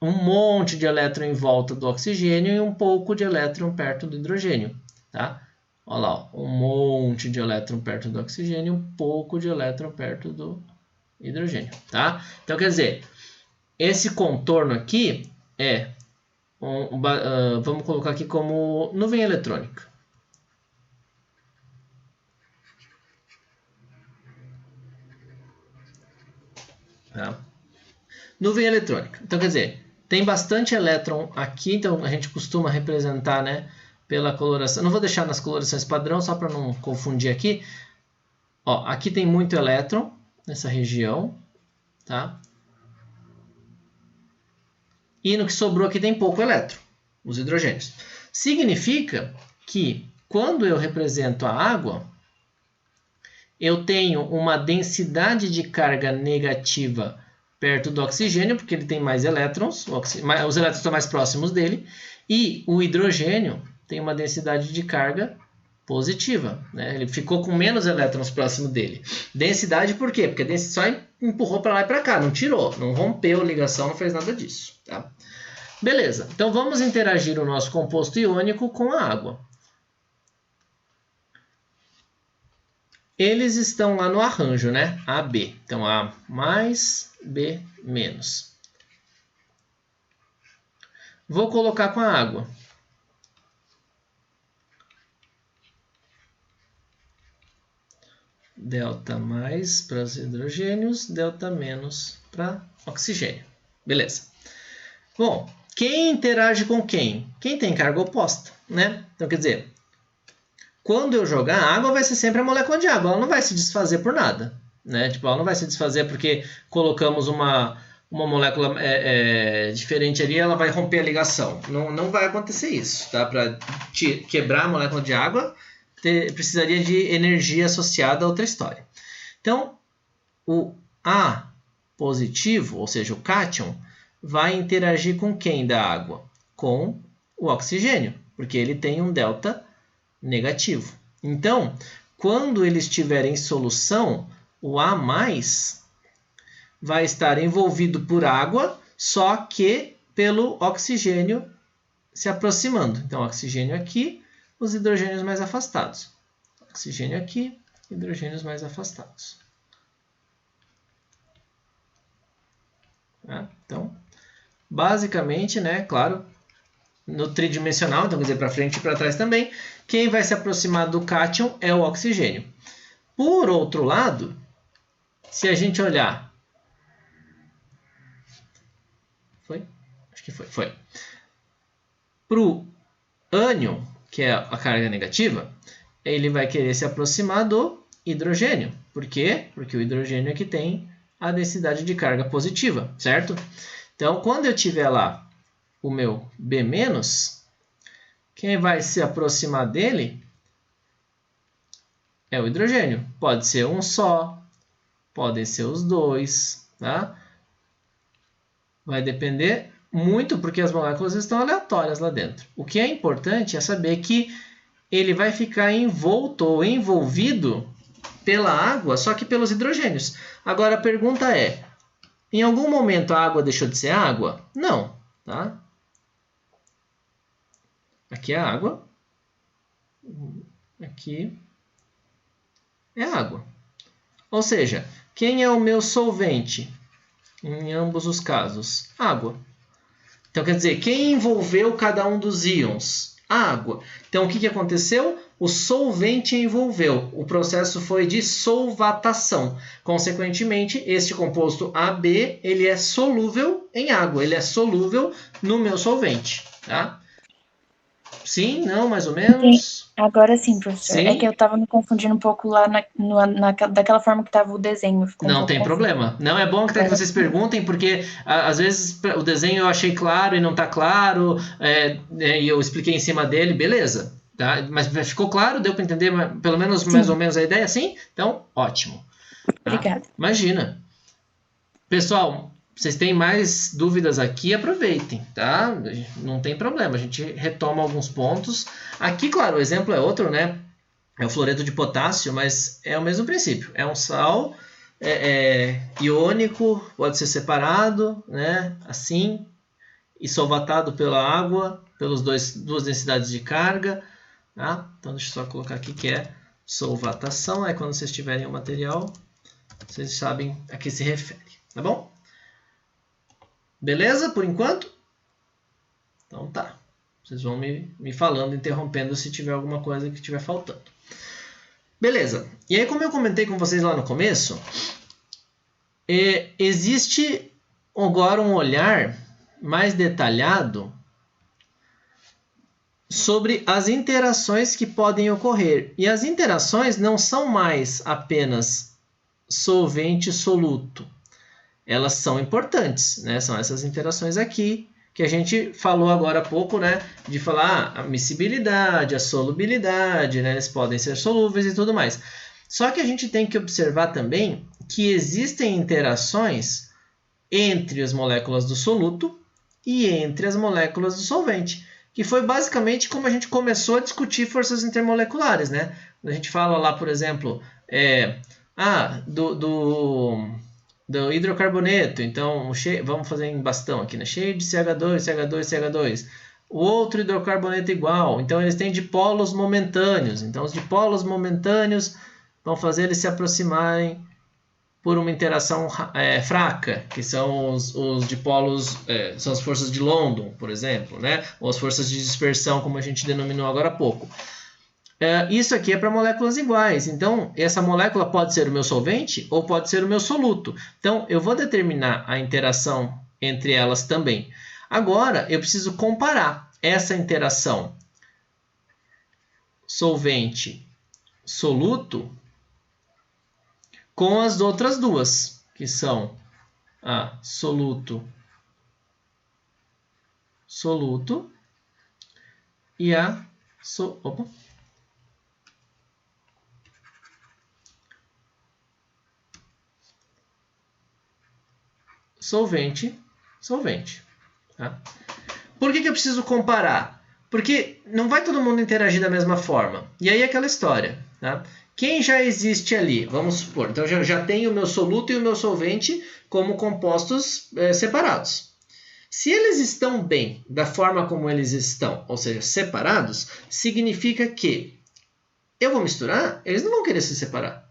Um monte de elétron em volta do oxigênio e um pouco de elétron perto do hidrogênio, tá? Olha lá, ó, um monte de elétron perto do oxigênio e um pouco de elétron perto do hidrogênio, tá? Então, quer dizer, esse contorno aqui é, vamos colocar aqui como nuvem eletrônica. Tá? Nuvem eletrônica. Então, quer dizer, tem bastante elétron aqui, então a gente costuma representar, né, pela coloração. Não vou deixar nas colorações padrão, só para não confundir aqui. Ó, aqui tem muito elétron nessa região, tá? E no que sobrou aqui tem pouco elétron, os hidrogênios. Significa que quando eu represento a água, eu tenho uma densidade de carga negativa perto do oxigênio, porque ele tem mais elétrons, os elétrons estão mais próximos dele, e o hidrogênio tem uma densidade de carga positiva, né? Ele ficou com menos elétrons próximo dele. Densidade por quê? Porque só empurrou para lá e para cá, não tirou, não rompeu a ligação, não fez nada disso. Tá? Beleza, então vamos interagir o nosso composto iônico com a água. Eles estão lá no arranjo, né? AB. Então, A mais, B menos. Vou colocar com a água. Delta mais para os hidrogênios, delta menos para oxigênio. Beleza. Bom, quem interage com quem? Quem tem carga oposta, né? Então, quer dizer, quando eu jogar, a água vai ser sempre a molécula de água. Ela não vai se desfazer por nada, né? Tipo, ela não vai se desfazer porque colocamos uma molécula diferente ali, ela vai romper a ligação. Não vai acontecer isso, tá? Para quebrar a molécula de água, precisaria de energia associada a outra história. Então, o A positivo, ou seja, o cátion, vai interagir com quem da água? Com o oxigênio, porque ele tem um delta negativo. Então, quando ele estiver em solução, o A+, vai estar envolvido por água, só que pelo oxigênio se aproximando. Então, oxigênio aqui, os hidrogênios mais afastados. Oxigênio aqui, hidrogênios mais afastados. Tá? Então, basicamente, né, claro, no tridimensional, então quer dizer, para frente e para trás também, quem vai se aproximar do cátion é o oxigênio. Por outro lado, se a gente olhar... Foi? Acho que foi. Foi. Para o ânion, que é a carga negativa, ele vai querer se aproximar do hidrogênio. Por quê? Porque o hidrogênio é que tem a densidade de carga positiva, certo? Então, quando eu tiver lá o meu B-, quem vai se aproximar dele é o hidrogênio. Pode ser um só, podem ser os dois, tá? Vai depender muito porque as moléculas estão aleatórias lá dentro. O que é importante é saber que ele vai ficar envolto ou envolvido pela água, só que pelos hidrogênios. Agora a pergunta é, em algum momento a água deixou de ser água? Não, tá? Aqui é água, aqui é água. Ou seja, quem é o meu solvente em ambos os casos? Água. Então, quer dizer, quem envolveu cada um dos íons? A água. Então, o que aconteceu? O solvente envolveu. O processo foi de solvatação. Consequentemente, este composto AB, ele é solúvel em água. Ele é solúvel no meu solvente. Tá? Sim? Não? Mais ou menos? Agora sim, professor. Sim? É que eu estava me confundindo um pouco lá daquela forma que estava o desenho. Não tem problema. Não é bom que vocês perguntem, porque às vezes o desenho eu achei claro e não está claro, e eu expliquei em cima dele, beleza. Tá? Mas ficou claro? Deu para entender pelo menos mais ou menos a ideia? Sim? Então, ótimo. Tá? Obrigada. Imagina. Pessoal, vocês têm mais dúvidas aqui, aproveitem, tá? Não tem problema, a gente retoma alguns pontos. Aqui, claro, o exemplo é outro, né? É o fluoreto de potássio, mas é o mesmo princípio. É um sal iônico, pode ser separado, né? Assim, e solvatado pela água, pelas duas densidades de carga. Tá? Então, deixa eu só colocar aqui que é solvatação. Aí, quando vocês tiverem o material, vocês sabem a que se refere. Tá bom? Beleza, por enquanto? Então tá. Vocês vão me falando, interrompendo se tiver alguma coisa que estiver faltando. Beleza. E aí, como eu comentei com vocês lá no começo, existe agora um olhar mais detalhado sobre as interações que podem ocorrer. E as interações não são mais apenas solvente-soluto. Elas são importantes, né? São essas interações aqui que a gente falou agora há pouco, né? De falar a miscibilidade, a solubilidade, né? Eles podem ser solúveis e tudo mais. Só que a gente tem que observar também que existem interações entre as moléculas do soluto e entre as moléculas do solvente, que foi basicamente como a gente começou a discutir forças intermoleculares, né? Quando a gente fala lá, por exemplo, do hidrocarboneto, então vamos fazer em bastão aqui, né? Cheio de CH2, CH2, CH2. O outro hidrocarboneto igual, então eles têm dipolos momentâneos. Então os dipolos momentâneos vão fazer eles se aproximarem por uma interação fraca, que são os dipolos, são as forças de London, por exemplo, né? Ou as forças de dispersão, como a gente denominou agora há pouco. Isso aqui é para moléculas iguais. Então, essa molécula pode ser o meu solvente ou pode ser o meu soluto. Então, eu vou determinar a interação entre elas também. Agora, eu preciso comparar essa interação solvente-soluto com as outras duas, que são a soluto e a solvente. Tá? Por que eu preciso comparar? Porque não vai todo mundo interagir da mesma forma. E aí é aquela história. Tá? Quem já existe ali? Vamos supor. Então já tenho o meu soluto e o meu solvente como compostos separados. Se eles estão bem da forma como eles estão, ou seja, separados, significa que eu vou misturar, eles não vão querer se separar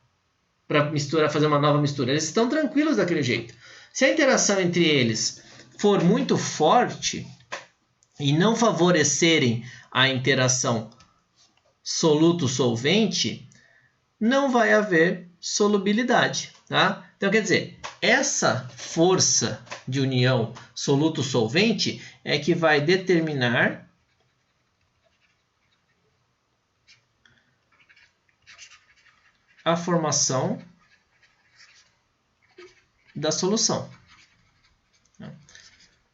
para misturar, fazer uma nova mistura. Eles estão tranquilos daquele jeito. Se a interação entre eles for muito forte e não favorecerem a interação soluto-solvente, não vai haver solubilidade. Tá? Então, quer dizer, essa força de união soluto-solvente é que vai determinar a formação da solução.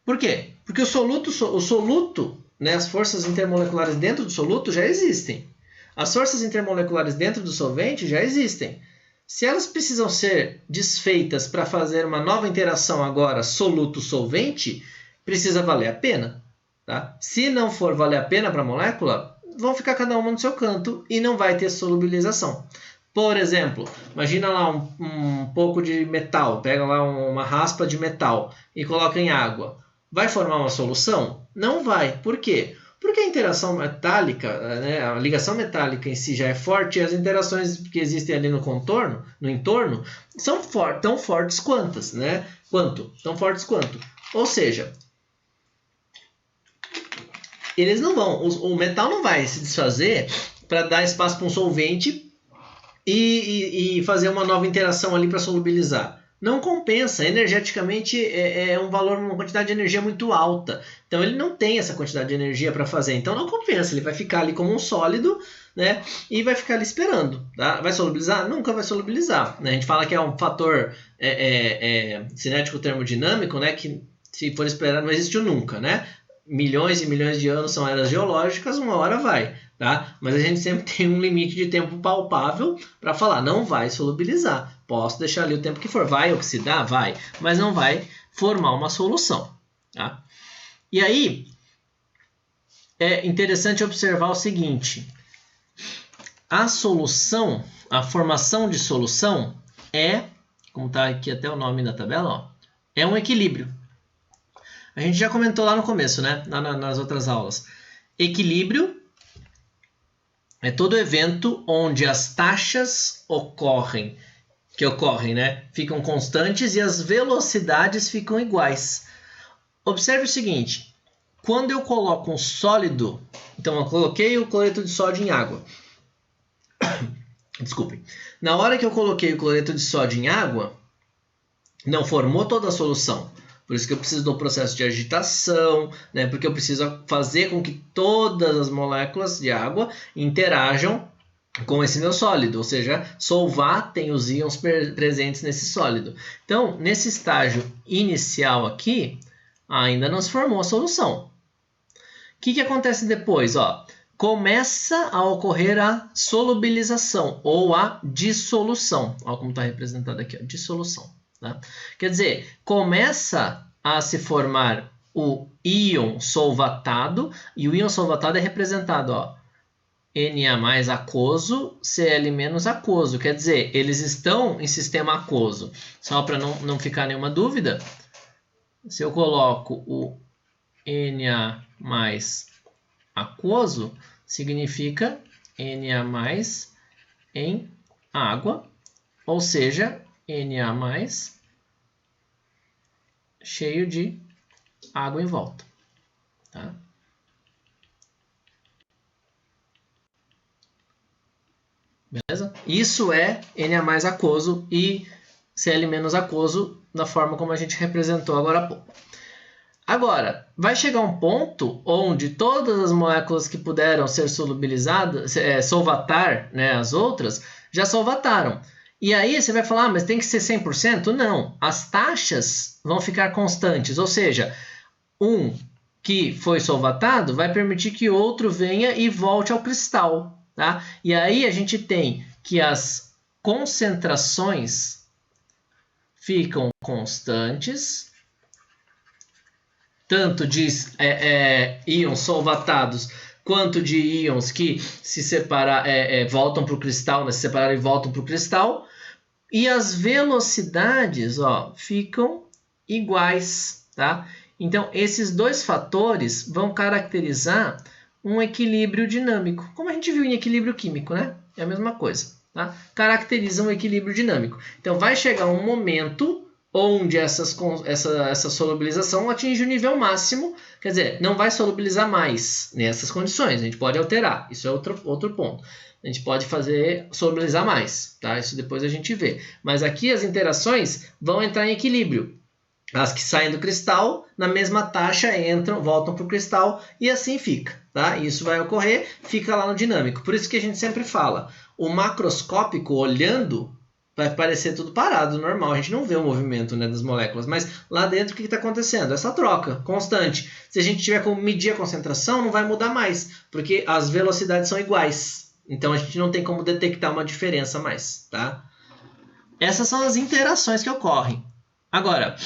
Por quê? Porque o soluto, né, as forças intermoleculares dentro do soluto já existem. As forças intermoleculares dentro do solvente já existem. Se elas precisam ser desfeitas para fazer uma nova interação agora soluto-solvente, precisa valer a pena. Tá? Se não for valer a pena para a molécula, vão ficar cada uma no seu canto e não vai ter solubilização. Por exemplo, imagina lá um pouco de metal, pega lá uma raspa de metal e coloca em água. Vai formar uma solução? Não vai. Por quê? Porque a interação metálica, né, a ligação metálica em si já é forte e as interações que existem ali no entorno, são tão fortes quantas, né? Tão fortes quanto. Ou seja, eles não vão, o metal não vai se desfazer para dar espaço para um solvente e fazer uma nova interação ali para solubilizar. Não compensa, energeticamente é um valor, uma quantidade de energia muito alta. Então ele não tem essa quantidade de energia para fazer, então não compensa, ele vai ficar ali como um sólido, né? E vai ficar ali esperando. Tá? Vai solubilizar? Nunca vai solubilizar. Né? A gente fala que é um fator cinético termodinâmico, né? Que se for esperar não existiu nunca, né? Milhões e milhões de anos são eras geológicas, uma hora vai. Tá? Mas a gente sempre tem um limite de tempo palpável para falar, não vai solubilizar. Posso deixar ali o tempo que for. Vai oxidar? Vai. Mas não vai formar uma solução. Tá? E aí, é interessante observar o seguinte. A solução, a formação de solução é, como está aqui até o nome da tabela, ó, é um equilíbrio. A gente já comentou lá no começo, né? Nas outras aulas. Equilíbrio é todo evento onde as taxas que ocorrem, né, ficam constantes e as velocidades ficam iguais. Observe o seguinte, quando eu coloco um sólido, então eu coloquei o cloreto de sódio em água. Desculpem. Na hora que eu coloquei o cloreto de sódio em água, não formou toda a solução. Por isso que eu preciso do processo de agitação, né? Porque eu preciso fazer com que todas as moléculas de água interajam com esse meu sólido, ou seja, solvatem os íons presentes nesse sólido. Então, nesse estágio inicial aqui, ainda não se formou a solução. O que acontece depois? Ó, começa a ocorrer a solubilização ou a dissolução. Olha como está representado aqui, ó, dissolução. Tá? Quer dizer, começa a se formar o íon solvatado, e o íon solvatado é representado, ó, Na+ aquoso, Cl- aquoso. Quer dizer, eles estão em sistema aquoso. Só para não ficar nenhuma dúvida, se eu coloco o Na+ aquoso, significa Na+ em água, ou seja, Na+, cheio de água em volta. Tá? Beleza? Isso é Na+ aquoso e Cl- aquoso da forma como a gente representou agora há pouco. Agora, vai chegar um ponto onde todas as moléculas que puderam ser solubilizadas, solvatar, né, as outras, já solvataram. E aí você vai falar, mas tem que ser 100%? Não, as taxas vão ficar constantes, ou seja, um que foi solvatado vai permitir que outro venha e volte ao cristal. Tá? E aí a gente tem que as concentrações ficam constantes, tanto de íons solvatados quanto de íons que se separar, voltam para o cristal, né? Se separaram e voltam para o cristal. E as velocidades, ó, ficam iguais, tá? Então, esses dois fatores vão caracterizar um equilíbrio dinâmico. Como a gente viu em equilíbrio químico, né? É a mesma coisa, tá? Caracteriza um equilíbrio dinâmico. Então, vai chegar um momento onde essa solubilização atinge o nível máximo, quer dizer, não vai solubilizar mais nessas condições, a gente pode alterar, isso é outro ponto. A gente pode fazer solubilizar mais, tá? Isso depois a gente vê. Mas aqui as interações vão entrar em equilíbrio. As que saem do cristal, na mesma taxa, entram, voltam para o cristal e assim fica, tá? Isso vai ocorrer, fica lá no dinâmico. Por isso que a gente sempre fala, o macroscópico, olhando, vai parecer tudo parado, normal. A gente não vê o movimento, né, das moléculas. Mas lá dentro o que está acontecendo? Essa troca constante. Se a gente tiver como medir a concentração, não vai mudar mais, porque as velocidades são iguais. Então a gente não tem como detectar uma diferença mais. Tá? Essas são as interações que ocorrem. Agora,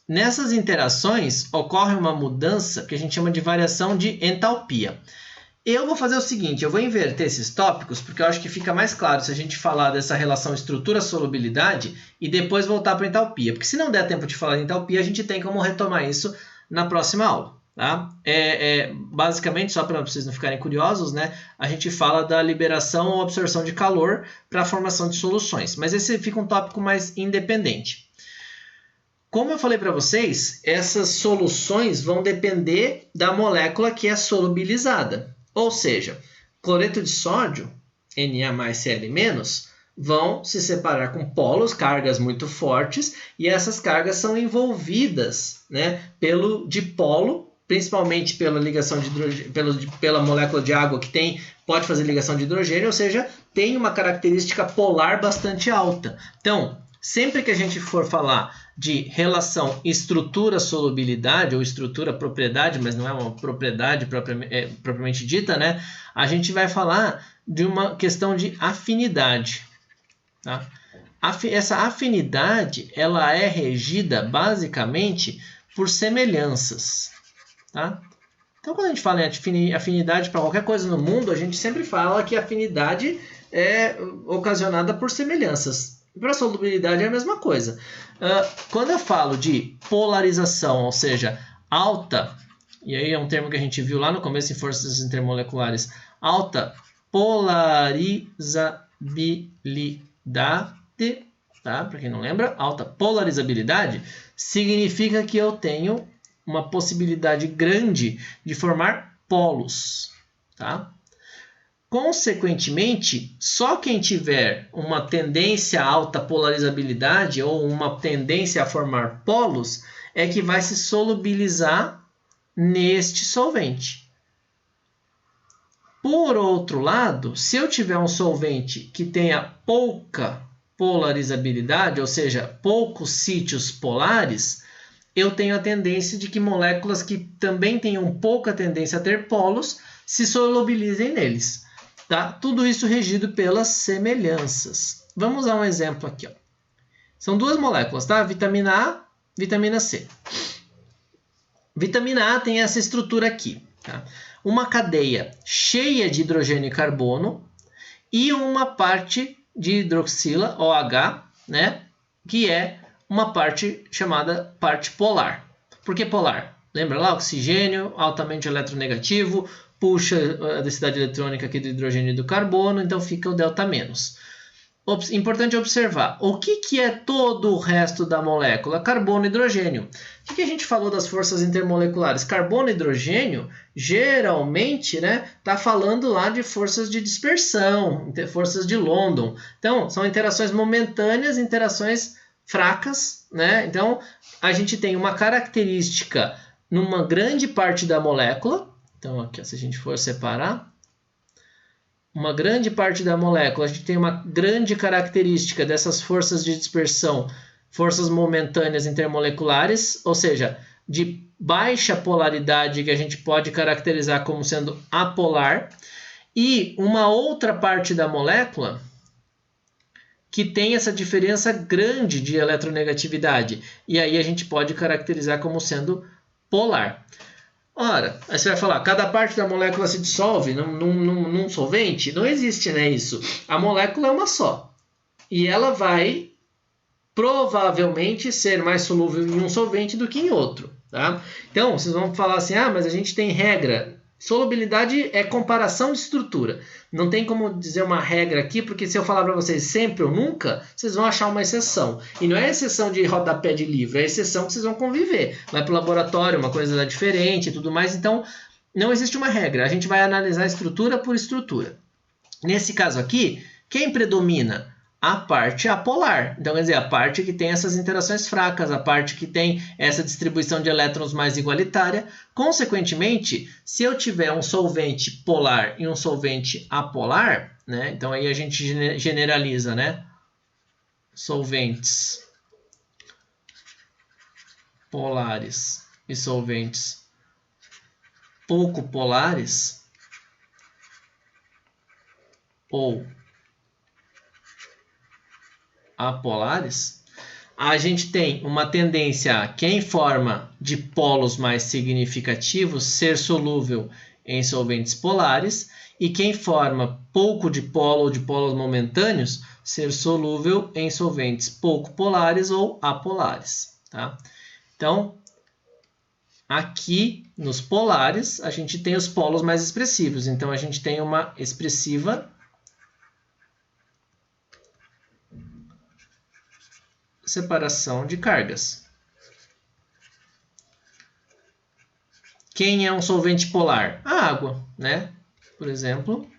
nessas interações ocorre uma mudança que a gente chama de variação de entalpia. Eu vou fazer o seguinte, eu vou inverter esses tópicos, porque eu acho que fica mais claro se a gente falar dessa relação estrutura-solubilidade e depois voltar para a entalpia. Porque se não der tempo de falar de entalpia, a gente tem como retomar isso na próxima aula. Tá? Basicamente, só para vocês não ficarem curiosos, né, a gente fala da liberação ou absorção de calor para a formação de soluções. Mas esse fica um tópico mais independente. Como eu falei para vocês, essas soluções vão depender da molécula que é solubilizada. Ou seja, cloreto de sódio, Na+Cl-, vão se separar com polos, cargas muito fortes, e essas cargas são envolvidas, né, pelo dipolo, principalmente pela ligação de hidrogênio, pela molécula de água que pode fazer ligação de hidrogênio, ou seja, tem uma característica polar bastante alta. Então, sempre que a gente for falar de relação estrutura-solubilidade ou estrutura-propriedade, mas não é uma propriedade propriamente dita, né? A gente vai falar de uma questão de afinidade. Tá? Essa afinidade ela é regida basicamente por semelhanças. Tá? Então, quando a gente fala em afinidade para qualquer coisa no mundo, a gente sempre fala que a afinidade é ocasionada por semelhanças. Para a solubilidade é a mesma coisa. Quando eu falo de polarização, ou seja, alta, e aí é um termo que a gente viu lá no começo em forças intermoleculares, alta polarizabilidade, tá? Para quem não lembra, alta polarizabilidade significa que eu tenho uma possibilidade grande de formar polos, tá? Consequentemente, só quem tiver uma tendência a alta polarizabilidade ou uma tendência a formar polos é que vai se solubilizar neste solvente. Por outro lado, se eu tiver um solvente que tenha pouca polarizabilidade, ou seja, poucos sítios polares, eu tenho a tendência de que moléculas que também tenham pouca tendência a ter polos se solubilizem neles. Tá? Tudo isso regido pelas semelhanças. Vamos a um exemplo aqui. Ó. São duas moléculas, tá? Vitamina A, vitamina C. Vitamina A tem essa estrutura aqui. Tá? Uma cadeia cheia de hidrogênio e carbono e uma parte de hidroxila, OH, né? Que é uma parte chamada parte polar. Por que polar? Lembra lá? Oxigênio, altamente eletronegativo, puxa a densidade eletrônica aqui do hidrogênio e do carbono, então fica o delta-. importante observar, o que é todo o resto da molécula? Carbono e hidrogênio. O que a gente falou das forças intermoleculares? Carbono e hidrogênio, geralmente, né, tá falando lá de forças de dispersão, forças de London. Então, são interações momentâneas, interações fracas, né? Então, a gente tem uma característica numa grande parte da molécula. Então, aqui, se a gente for separar, uma grande parte da molécula, a gente tem uma grande característica dessas forças de dispersão, forças momentâneas intermoleculares, ou seja, de baixa polaridade que a gente pode caracterizar como sendo apolar, e uma outra parte da molécula que tem essa diferença grande de eletronegatividade, e aí a gente pode caracterizar como sendo polar. Ora, aí você vai falar, cada parte da molécula se dissolve num solvente? Não existe, né, isso. A molécula é uma só. E ela vai provavelmente ser mais solúvel em um solvente do que em outro. Tá? Então, vocês vão falar assim, mas a gente tem regra. Solubilidade é comparação de estrutura. Não tem como dizer uma regra aqui, porque se eu falar para vocês sempre ou nunca, vocês vão achar uma exceção. E não é exceção de rodapé de livro, é exceção que vocês vão conviver. Vai para o laboratório, uma coisa diferente e tudo mais. Então, não existe uma regra. A gente vai analisar estrutura por estrutura. Nesse caso aqui, quem predomina? A parte apolar. Então, quer dizer, a parte que tem essas interações fracas, a parte que tem essa distribuição de elétrons mais igualitária. Consequentemente, se eu tiver um solvente polar e um solvente apolar, né? Então aí a gente generaliza, né? Solventes polares e solventes pouco polares ou apolares, a gente tem uma tendência a quem forma de polos mais significativos ser solúvel em solventes polares e quem forma pouco de polo ou de polos momentâneos ser solúvel em solventes pouco polares ou apolares. Tá? Então, aqui nos polares a gente tem os polos mais expressivos. Então, a gente tem uma expressiva separação de cargas. Quem é um solvente polar? A água, né? Por exemplo,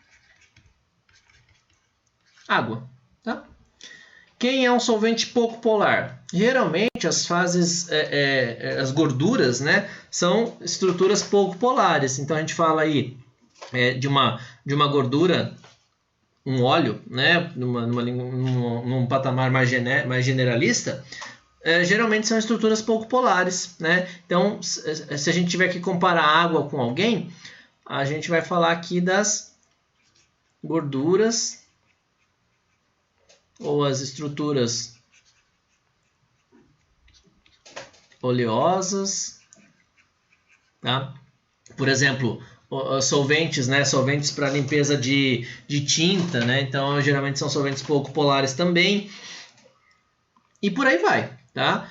água, tá? Quem é um solvente pouco polar? Geralmente as fases, as gorduras, né, são estruturas pouco polares. Então a gente fala aí de uma gordura, um óleo, né, num patamar mais generalista, geralmente são estruturas pouco polares, né? Então, se a gente tiver que comparar água com alguém, a gente vai falar aqui das gorduras ou as estruturas oleosas, tá? Por exemplo, solventes, né? Solventes para limpeza de tinta, né? Então, geralmente são solventes pouco polares também. E por aí vai, tá?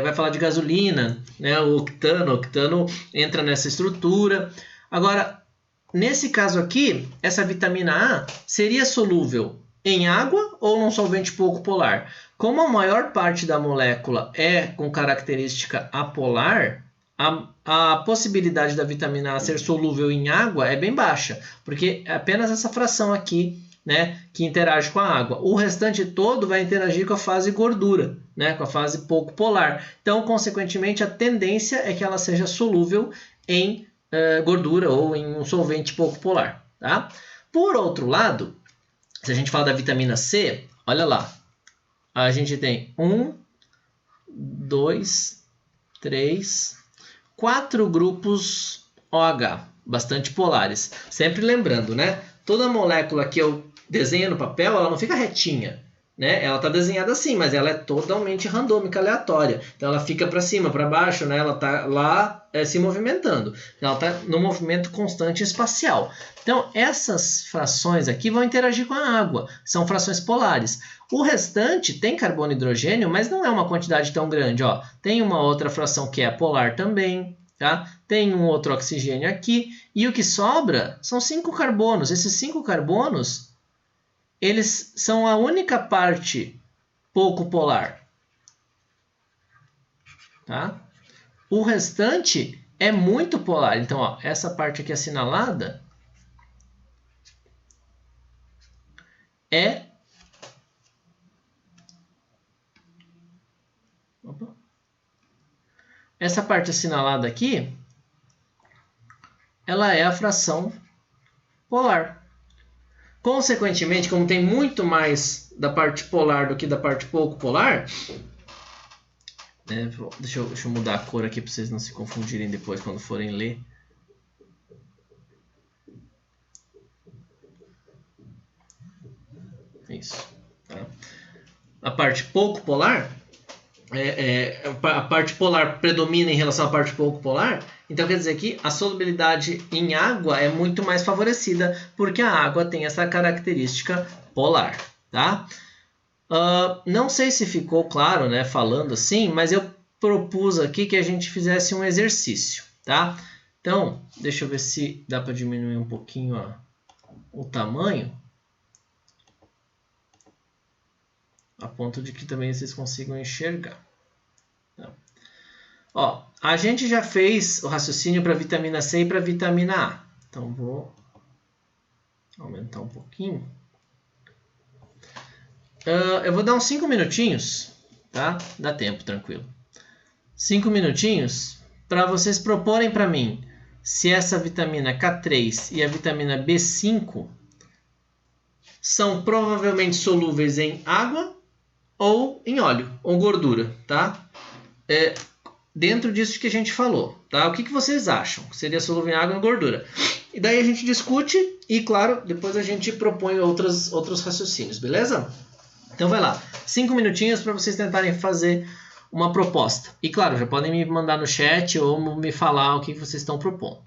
Vai falar de gasolina, né? O octano entra nessa estrutura. Agora, nesse caso aqui, essa vitamina A seria solúvel em água ou num solvente pouco polar? Como a maior parte da molécula é com característica apolar, a possibilidade da vitamina A ser solúvel em água é bem baixa, porque é apenas essa fração aqui, né, que interage com a água. O restante todo vai interagir com a fase gordura, né, com a fase pouco polar. Então, consequentemente, a tendência é que ela seja solúvel em gordura ou em um solvente pouco polar. Tá? Por outro lado, se a gente fala da vitamina C, olha lá. A gente tem 1, 2, 3, 4 grupos OH, bastante polares. Sempre lembrando, né? Toda molécula que eu desenho no papel, ela não fica retinha, né? Ela está desenhada assim, mas ela é totalmente randômica, aleatória. Então ela fica para cima, para baixo, né? Ela está lá se movimentando. Ela está no movimento constante espacial. Então essas frações aqui vão interagir com a água. São frações polares. O restante tem carbono e hidrogênio, mas não é uma quantidade tão grande. Ó. Tem uma outra fração que é polar também. Tá? Tem um outro oxigênio aqui. E o que sobra são 5 carbonos. Esses 5 carbonos, eles são a única parte pouco polar. Tá? O restante é muito polar. Então, ó, essa parte aqui assinalada é... Opa. Essa parte assinalada aqui, ela é a fração polar. Consequentemente, como tem muito mais da parte polar do que da parte pouco polar, né, deixa eu mudar a cor aqui para vocês não se confundirem depois quando forem ler. Isso. Tá? A parte pouco polar, a parte polar predomina em relação à parte pouco polar, então quer dizer que a solubilidade em água é muito mais favorecida, porque a água tem essa característica polar. Tá? Não sei se ficou claro, né, falando assim, mas eu propus aqui que a gente fizesse um exercício. Tá? Então, deixa eu ver se dá para diminuir um pouquinho o tamanho, a ponto de que também vocês consigam enxergar. Tá? Ó, a gente já fez o raciocínio para vitamina C e para vitamina A. Então, vou aumentar um pouquinho. Eu vou dar uns 5 minutinhos, tá? Dá tempo, tranquilo. 5 minutinhos para vocês proporem para mim se essa vitamina K3 e a vitamina B5 são provavelmente solúveis em água ou em óleo ou gordura, tá? Dentro disso que a gente falou, tá? O que vocês acham? Seria solúvel em água ou em gordura? E daí a gente discute e, claro, depois a gente propõe outros raciocínios, beleza? Então vai lá, 5 minutinhos para vocês tentarem fazer uma proposta. E, claro, já podem me mandar no chat ou me falar o que vocês estão propondo.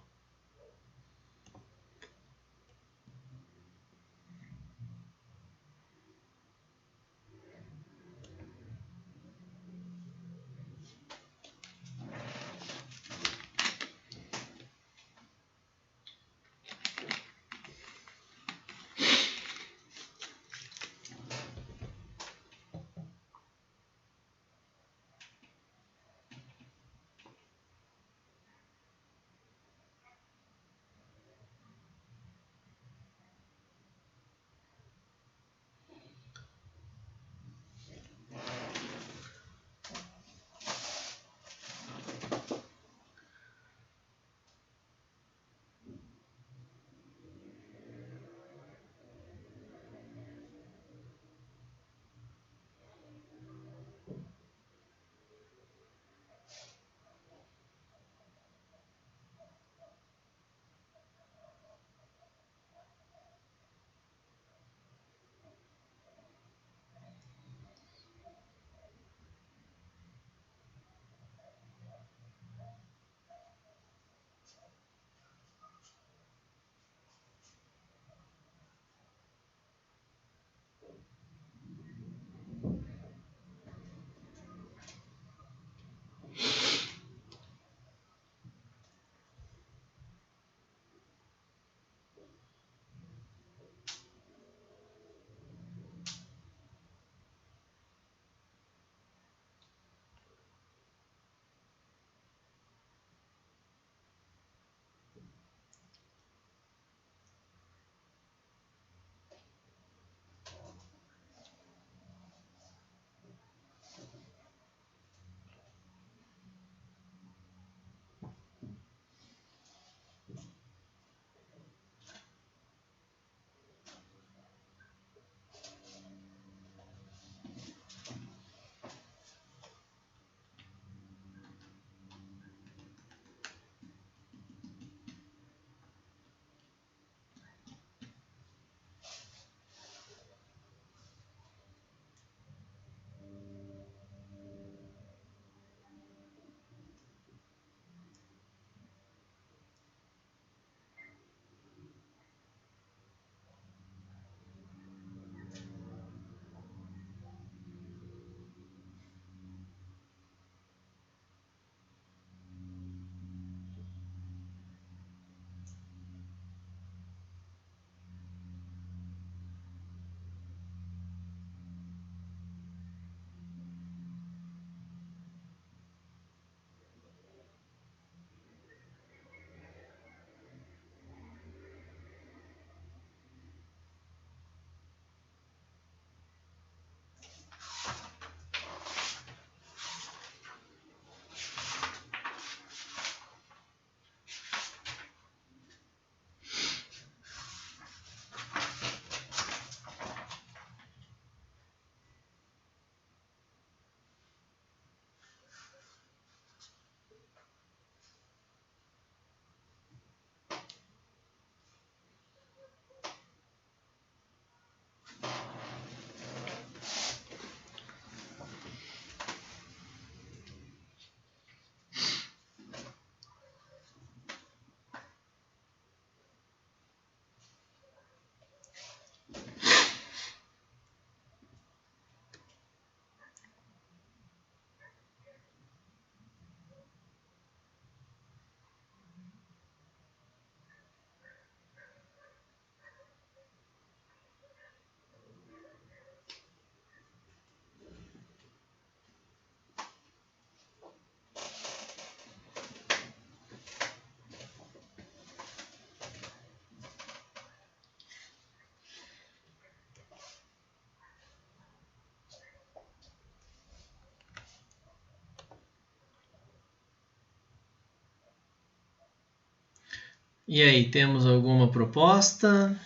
E aí, temos alguma proposta?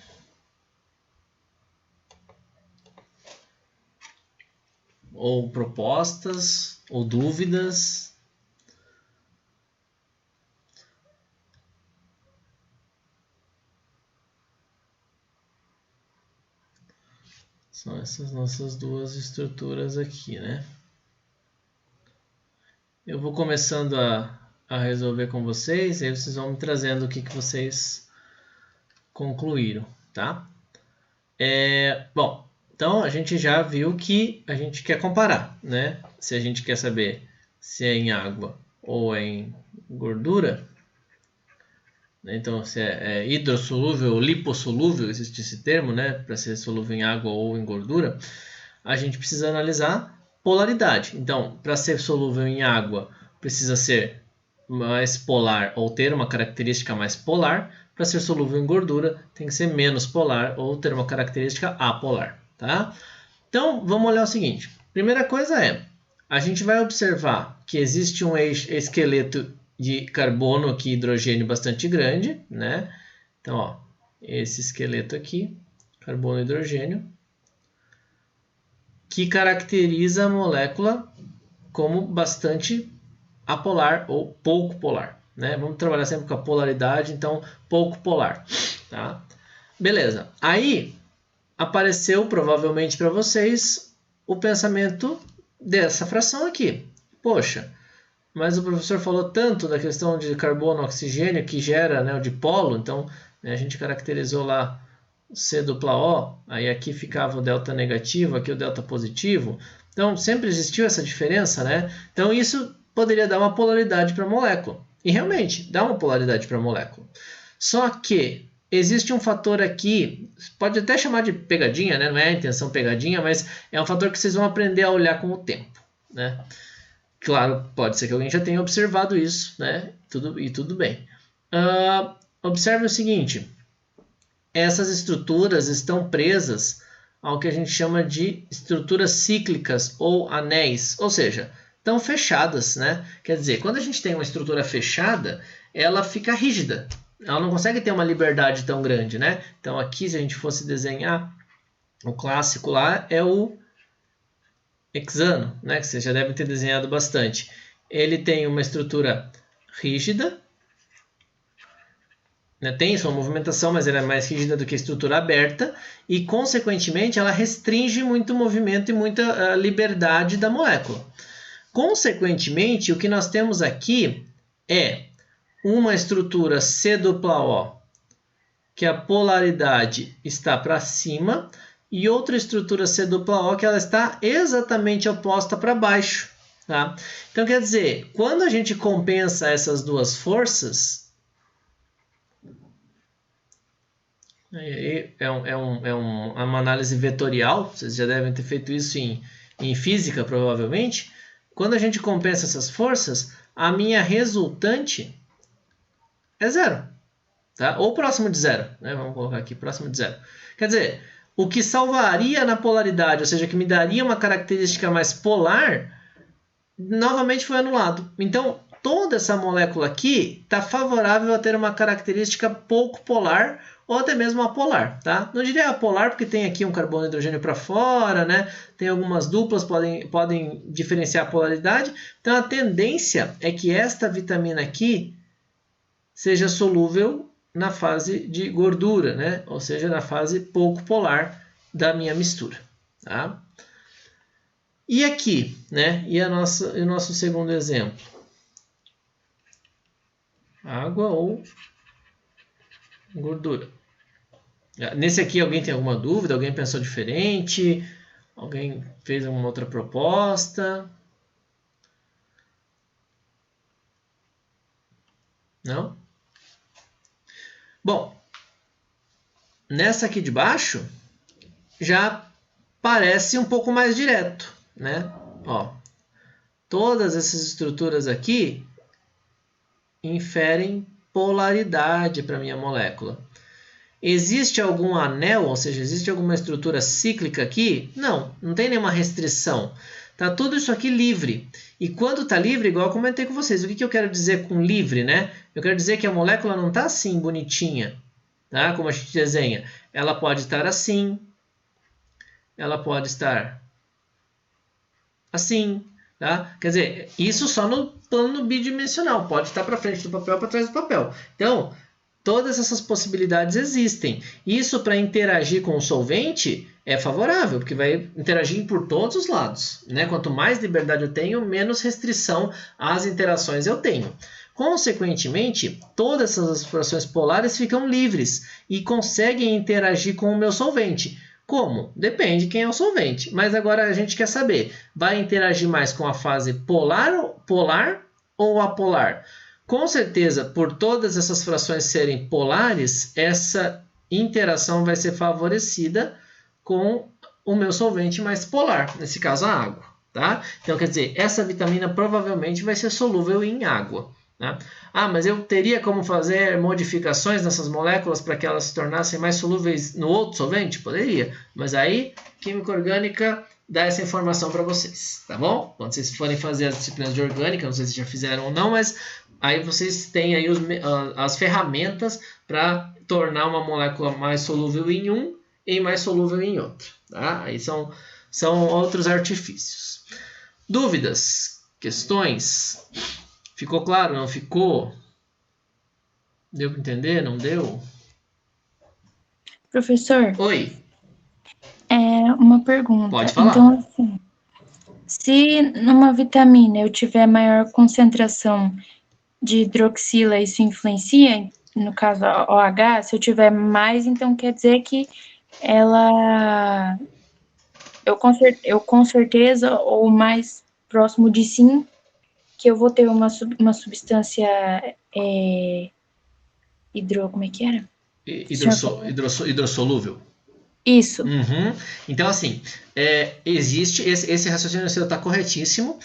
Ou propostas? Ou dúvidas? São essas nossas duas estruturas aqui, né? Eu vou começando a resolver com vocês, aí vocês vão me trazendo o que vocês concluíram, tá? Bom, então a gente já viu que a gente quer comparar, né? Se a gente quer saber se é em água ou é em gordura, né? Então se é hidrossolúvel ou lipossolúvel, existe esse termo, né? Para ser solúvel em água ou em gordura, a gente precisa analisar polaridade. Então, para ser solúvel em água, precisa ser mais polar ou ter uma característica mais polar. Para ser solúvel em gordura, tem que ser menos polar ou ter uma característica apolar, tá? Então, vamos olhar o seguinte. Primeira coisa a gente vai observar que existe um esqueleto de carbono aqui, hidrogênio bastante grande, né? Então, ó, esse esqueleto aqui, carbono e hidrogênio, que caracteriza a molécula como bastante apolar ou pouco polar, né? Vamos trabalhar sempre com a polaridade, então pouco polar, tá? Beleza. Aí apareceu provavelmente para vocês o pensamento dessa fração aqui. Poxa, mas o professor falou tanto da questão de carbono oxigênio que gera, né, o dipolo, então, né, a gente caracterizou lá C+O, aí aqui ficava o delta negativo, aqui o delta positivo. Então, sempre existiu essa diferença, né? Então, isso poderia dar uma polaridade para a molécula. E realmente, dá uma polaridade para a molécula. Só que existe um fator aqui, pode até chamar de pegadinha, né? Não é a intenção pegadinha, mas é um fator que vocês vão aprender a olhar com o tempo, né? Claro, pode ser que alguém já tenha observado isso, né? Tudo bem. Observe o seguinte. Essas estruturas estão presas ao que a gente chama de estruturas cíclicas ou anéis, ou seja, estão fechadas, né? Quer dizer, quando a gente tem uma estrutura fechada, ela fica rígida, ela não consegue ter uma liberdade tão grande, né? Então aqui, se a gente fosse desenhar, o clássico lá é o hexano, né? Que vocês já devem ter desenhado bastante. Ele tem uma estrutura rígida, né? Tem sua movimentação, mas ela é mais rígida do que a estrutura aberta e, consequentemente, ela restringe muito o movimento e muita liberdade da molécula. Consequentemente, o que nós temos aqui é uma estrutura C+O, que a polaridade está para cima, e outra estrutura C+O que ela está exatamente oposta para baixo. Tá? Então, quer dizer, quando a gente compensa essas duas forças, é uma análise vetorial, vocês já devem ter feito isso em física, provavelmente. Quando a gente compensa essas forças, a minha resultante é zero, tá? Ou próximo de zero, né? Vamos colocar aqui, próximo de zero. Quer dizer, o que salvaria na polaridade, ou seja, que me daria uma característica mais polar, novamente foi anulado. Então, toda essa molécula aqui está favorável a ter uma característica pouco polar ou até mesmo apolar, tá? Não diria apolar porque tem aqui um carbono e hidrogênio para fora, né? Tem algumas duplas, podem diferenciar a polaridade. Então, a tendência é que esta vitamina aqui seja solúvel na fase de gordura, né? Ou seja, na fase pouco polar da minha mistura, tá? E aqui, né? E o nosso segundo exemplo? Água ou gordura? Nesse aqui, alguém tem alguma dúvida? Alguém pensou diferente? Alguém fez alguma outra proposta? Não? Bom, nessa aqui de baixo, já parece um pouco mais direto, né? Ó, todas essas estruturas aqui inferem polaridade para a minha molécula. Existe algum anel, ou seja, existe alguma estrutura cíclica aqui? Não, não tem nenhuma restrição. Tá tudo isso aqui livre. E quando está livre, igual eu comentei com vocês, o que eu quero dizer com livre, né? Eu quero dizer que a molécula não está assim, bonitinha, tá? Como a gente desenha. Ela pode estar assim, ela pode estar assim, tá? Quer dizer, isso só no plano bidimensional. Pode estar para frente do papel, para trás do papel. Então, todas essas possibilidades existem. Isso, para interagir com o solvente, é favorável, porque vai interagir por todos os lados, né? Quanto mais liberdade eu tenho, menos restrição às interações eu tenho. Consequentemente, todas essas frações polares ficam livres e conseguem interagir com o meu solvente. Como? Depende quem é o solvente. Mas agora a gente quer saber, vai interagir mais com a fase polar ou apolar? Com certeza, por todas essas frações serem polares, essa interação vai ser favorecida com o meu solvente mais polar, nesse caso a água. Tá? Então, quer dizer, essa vitamina provavelmente vai ser solúvel em água. Tá? Ah, mas eu teria como fazer modificações nessas moléculas para que elas se tornassem mais solúveis no outro solvente? Poderia, mas aí química orgânica dá essa informação para vocês, tá bom? Quando vocês forem fazer as disciplinas de orgânica, não sei se já fizeram ou não, mas aí vocês têm aí as ferramentas para tornar uma molécula mais solúvel em um e mais solúvel em outro. Tá? Aí são outros artifícios. Dúvidas? Questões? Ficou claro? Não ficou? Deu para entender? Não deu? Professor, Oi, uma pergunta. pode falar. Então, assim, se numa vitamina eu tiver maior concentração de hidroxila, isso influencia? No caso, a OH, se eu tiver mais, então quer dizer que ela... Eu com certeza, ou mais próximo de sim, que eu vou ter uma substância como é que era? Hidrossolúvel. Isso. Uhum. Então, assim, existe, esse raciocínio seu está corretíssimo,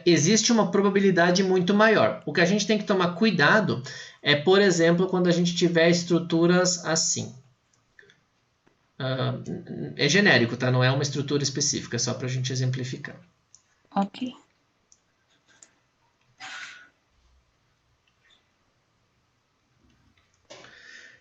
existe uma probabilidade muito maior. O que a gente tem que tomar cuidado é, por exemplo, quando a gente tiver estruturas assim. É genérico, tá? Não é uma estrutura específica, é só para a gente exemplificar. Ok.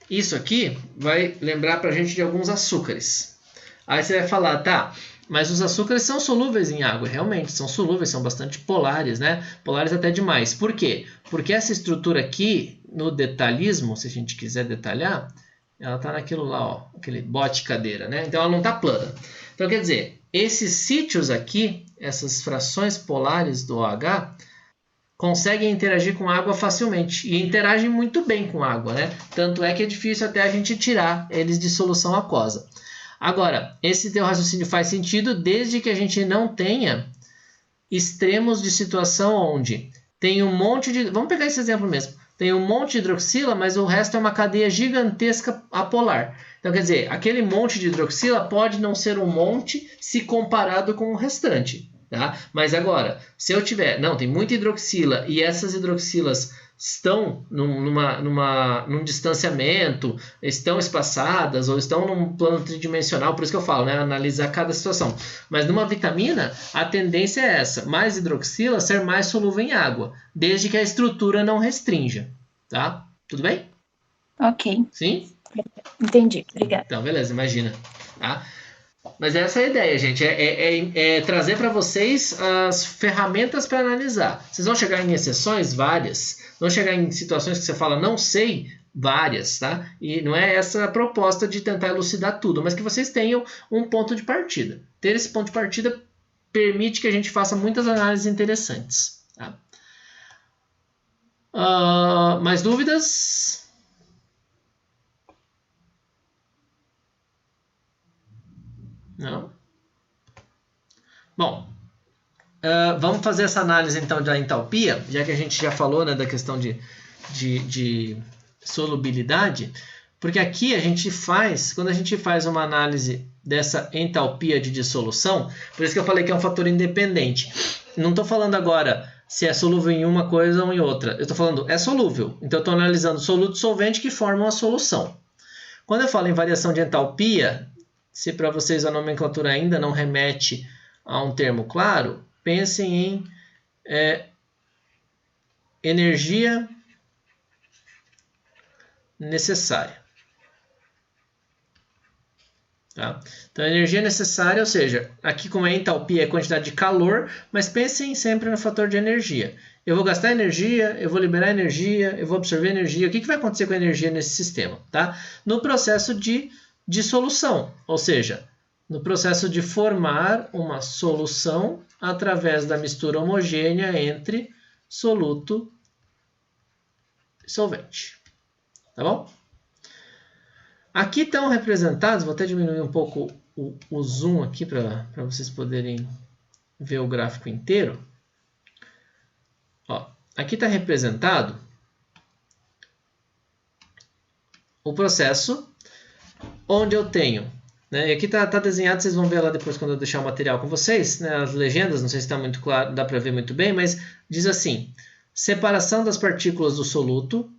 Isso aqui vai lembrar para a gente de alguns açúcares. Aí você vai falar, tá, mas os açúcares são solúveis em água. Realmente, são solúveis, são bastante polares, né? Polares até demais. Por quê? Porque essa estrutura aqui, no detalhismo, se a gente quiser detalhar, ela está naquilo lá, ó, aquele bote cadeira, né? Então ela não está plana. Então quer dizer, esses sítios aqui, essas frações polares do OH, conseguem interagir com água facilmente e interagem muito bem com água, né? Tanto é que é difícil até a gente tirar eles de solução aquosa. Agora, esse teu raciocínio faz sentido desde que a gente não tenha extremos de situação onde tem um monte de... Vamos pegar esse exemplo mesmo. Tem um monte de hidroxila, mas o resto é uma cadeia gigantesca apolar. Então, quer dizer, aquele monte de hidroxila pode não ser um monte se comparado com o restante. Tá? Mas agora, se eu tiver... Não, tem muita hidroxila e essas hidroxilas estão num distanciamento, estão espaçadas ou estão num plano tridimensional, por isso que eu falo, né? Analisar cada situação. Mas numa vitamina, a tendência é essa, mais hidroxila ser mais solúvel em água, desde que a estrutura não restrinja. Tá? Tudo bem? Ok. Sim? Entendi, obrigada. Então, beleza, imagina. Tá? Mas essa é a ideia, gente. É trazer para vocês as ferramentas para analisar. Vocês vão chegar em exceções? Várias. Vão chegar em situações que você fala, não sei? Várias, tá? E não é essa a proposta de tentar elucidar tudo, mas que vocês tenham um ponto de partida. Ter esse ponto de partida permite que a gente faça muitas análises interessantes. Tá? Mais dúvidas? Não? Bom, vamos fazer essa análise então da entalpia, já que a gente já falou, né, da questão de solubilidade, porque aqui a gente faz, quando a gente faz uma análise dessa entalpia de dissolução, por isso que eu falei que é um fator independente. Não estou falando agora se é solúvel em uma coisa ou em outra. Eu estou falando, é solúvel. Então eu estou analisando soluto e solvente que formam a solução. Quando eu falo em variação de entalpia, se para vocês a nomenclatura ainda não remete a um termo claro, pensem em energia necessária. Tá? Então, a energia necessária, ou seja, aqui como é entalpia é quantidade de calor, mas pensem sempre no fator de energia. Eu vou gastar energia, eu vou liberar energia, eu vou absorver energia. O que vai acontecer com a energia nesse sistema? Tá? No processo de dissolução, ou seja, no processo de formar uma solução através da mistura homogênea entre soluto e solvente. Tá bom? Aqui estão representados, vou até diminuir um pouco o zoom aqui para vocês poderem ver o gráfico inteiro. Ó, aqui está representado o processo onde eu tenho, né, e aqui está desenhado, vocês vão ver lá depois quando eu deixar o material com vocês, né, as legendas, não sei se está muito claro, dá para ver muito bem, mas diz assim, separação das partículas do soluto,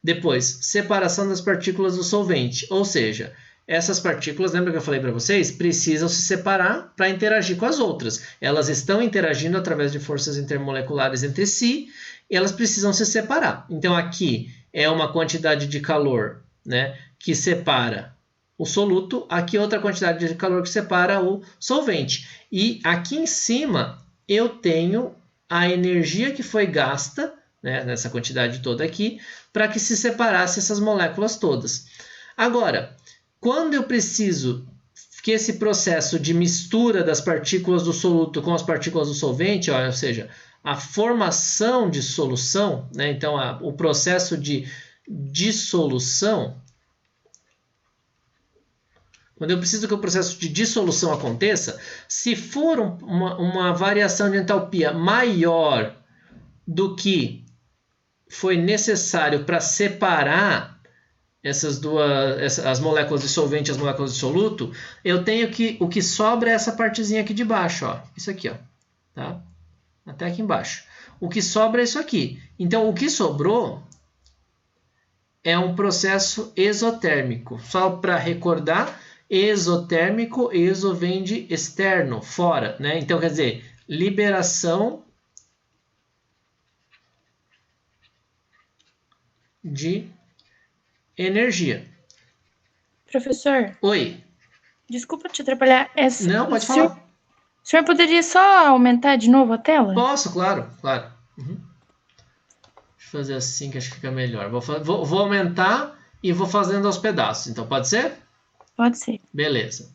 depois, separação das partículas do solvente, ou seja, essas partículas, lembra que eu falei para vocês, precisam se separar para interagir com as outras. Elas estão interagindo através de forças intermoleculares entre si, e elas precisam se separar. Então, aqui é uma quantidade de calor, né, que separa o soluto, aqui outra quantidade de calor que separa o solvente. E aqui em cima eu tenho a energia que foi gasta, né, nessa quantidade toda aqui, para que se separasse essas moléculas todas. Agora, quando eu preciso que esse processo de mistura das partículas do soluto com as partículas do solvente, ó, ou seja, a formação de solução, né, então o processo de dissolução, quando eu preciso que o processo de dissolução aconteça, se for uma variação de entalpia maior do que foi necessário para separar as moléculas de solvente e as moléculas de soluto, eu tenho que, o que sobra é essa partezinha aqui de baixo, ó, isso aqui, ó, tá? Até aqui embaixo. O que sobra é isso aqui. Então, o que sobrou é um processo exotérmico. Só para recordar, exotérmico, exo vem de externo, fora, né? Então, quer dizer, liberação de energia. Professor? Oi. Desculpa te atrapalhar. Não, pode falar. O senhor poderia só aumentar de novo a tela? Posso, claro, claro. Uhum. Deixa eu fazer assim que acho que fica melhor. Vou aumentar e vou fazendo aos pedaços. Então, pode ser? Pode ser. Beleza.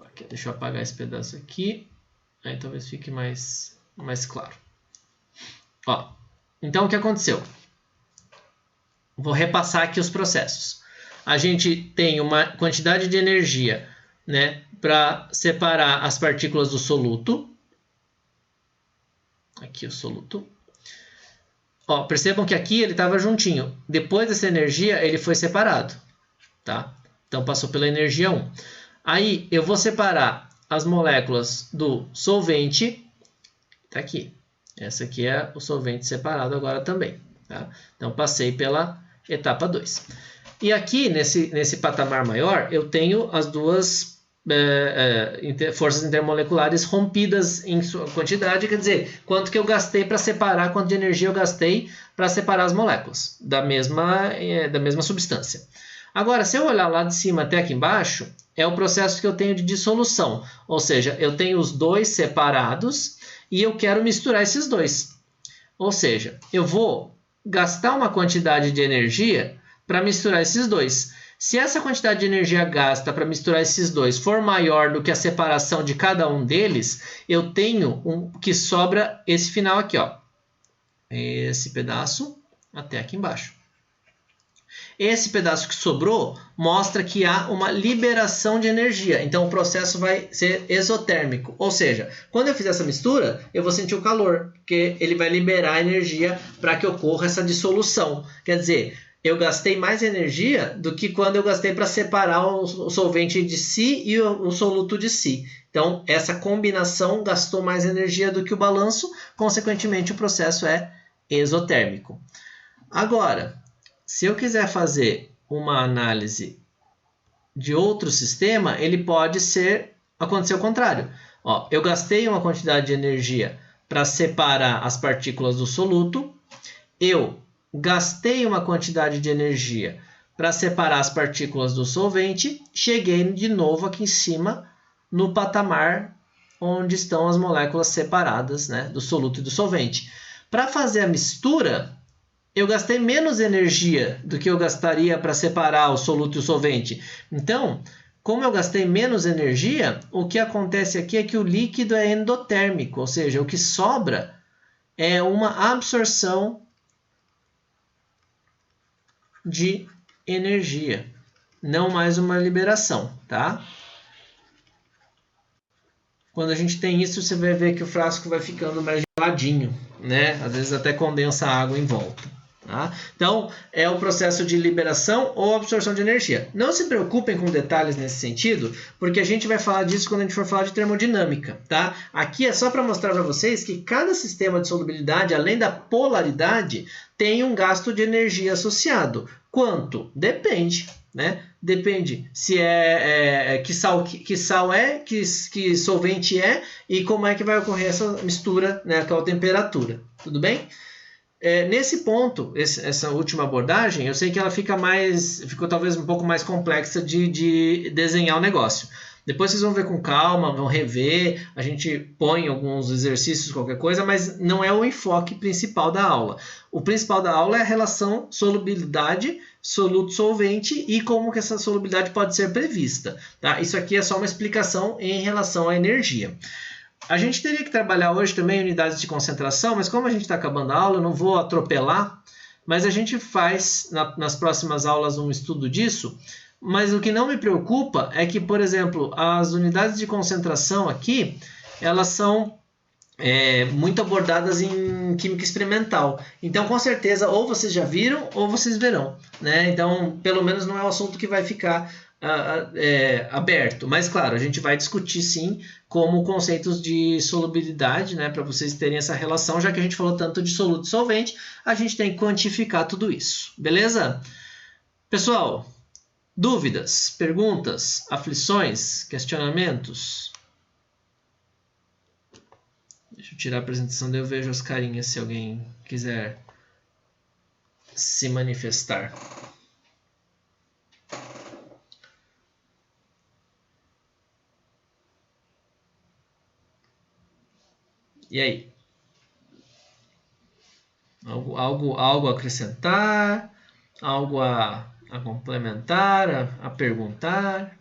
Aqui, deixa eu apagar esse pedaço aqui. Aí talvez fique mais claro. Ó, então, o que aconteceu? Vou repassar aqui os processos. A gente tem uma quantidade de energia, né, para separar as partículas do soluto. Aqui o soluto. Ó, percebam que aqui ele estava juntinho. Depois dessa energia, ele foi separado. Tá? Então, passou pela energia 1. Aí, eu vou separar as moléculas do solvente. Está aqui. Essa aqui é o solvente separado agora também. Tá? Então, passei pela etapa 2. E aqui, nesse patamar maior, eu tenho as duas forças intermoleculares rompidas em sua quantidade, quer dizer, quanto que eu gastei para separar, quanto de energia eu gastei para separar as moléculas da mesma substância. Agora, se eu olhar lá de cima até aqui embaixo, é o processo que eu tenho de dissolução, ou seja, eu tenho os dois separados e eu quero misturar esses dois. Ou seja, eu vou gastar uma quantidade de energia para misturar esses dois. Se essa quantidade de energia gasta para misturar esses dois for maior do que a separação de cada um deles, eu tenho que sobra esse final aqui, ó. Esse pedaço até aqui embaixo. Esse pedaço que sobrou mostra que há uma liberação de energia. Então, o processo vai ser exotérmico. Ou seja, quando eu fizer essa mistura, eu vou sentir o calor, porque ele vai liberar energia para que ocorra essa dissolução. Quer dizer, eu gastei mais energia do que quando eu gastei para separar o solvente de si e o soluto de si. Então, essa combinação gastou mais energia do que o balanço, consequentemente, o processo é exotérmico. Agora, se eu quiser fazer uma análise de outro sistema, ele pode acontecer o contrário. Ó, eu gastei uma quantidade de energia para separar as partículas do soluto, eu gastei uma quantidade de energia para separar as partículas do solvente, cheguei de novo aqui em cima no patamar onde estão as moléculas separadas, né, do soluto e do solvente. Para fazer a mistura, eu gastei menos energia do que eu gastaria para separar o soluto e o solvente. Então, como eu gastei menos energia, o que acontece aqui é que o líquido é endotérmico, ou seja, o que sobra é uma absorção de energia, não mais uma liberação, tá? Quando a gente tem isso, você vai ver que o frasco vai ficando mais geladinho, né? Às vezes até condensa a água em volta. Tá? Então, é o processo de liberação ou absorção de energia. Não se preocupem com detalhes nesse sentido, porque a gente vai falar disso quando a gente for falar de termodinâmica. Tá? Aqui é só para mostrar para vocês que cada sistema de solubilidade, além da polaridade, tem um gasto de energia associado. Quanto? Depende. Né? Depende se que sal é, que solvente é e como é que vai ocorrer essa mistura, né, com a temperatura. Tudo bem? Nesse ponto, essa última abordagem, eu sei que ela ficou talvez um pouco mais complexa de desenhar o negócio. Depois vocês vão ver com calma, vão rever, a gente põe alguns exercícios, qualquer coisa, mas não é o enfoque principal da aula. O principal da aula é a relação solubilidade, soluto-solvente e como que essa solubilidade pode ser prevista. Tá? Isso aqui é só uma explicação em relação à energia. A gente teria que trabalhar hoje também unidades de concentração, mas como a gente está acabando a aula, eu não vou atropelar, mas a gente faz nas próximas aulas um estudo disso. Mas o que não me preocupa é que, por exemplo, as unidades de concentração aqui, elas são muito abordadas em química experimental. Então, com certeza, ou vocês já viram ou vocês verão. Né? Então, pelo menos não é um assunto que vai ficar aberto. Mas, claro, a gente vai discutir, sim, como conceitos de solubilidade, né? Para vocês terem essa relação, já que a gente falou tanto de soluto e solvente, a gente tem que quantificar tudo isso. Beleza? Pessoal, dúvidas, perguntas, aflições, questionamentos? Deixa eu tirar a apresentação, daí eu vejo as carinhas se alguém quiser se manifestar. E aí? Algo a acrescentar? Algo a complementar? A perguntar?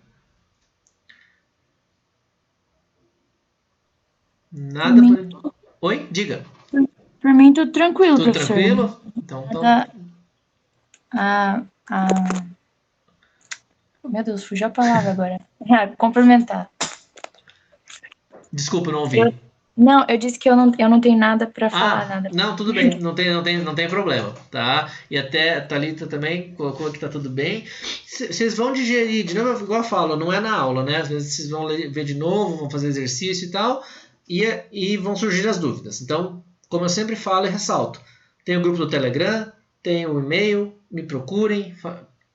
Nada por... Oi? Diga. Por mim, tudo tranquilo, Tudo professor. tranquilo? Então... Meu Deus, fugiu a palavra agora. Complementar. Desculpa, não ouvi. Não, eu disse que eu não tenho nada para falar. Nada. Não, tudo bem, não tem problema, tá? E até a Thalita também colocou que tá tudo bem. Vocês vão digerir, de novo, igual eu falo, não é na aula, né? Às vezes vocês vão ver de novo, vão fazer exercício e tal, e vão surgir as dúvidas. Então, como eu sempre falo e ressalto, tem o grupo do Telegram, tem o e-mail, me procurem,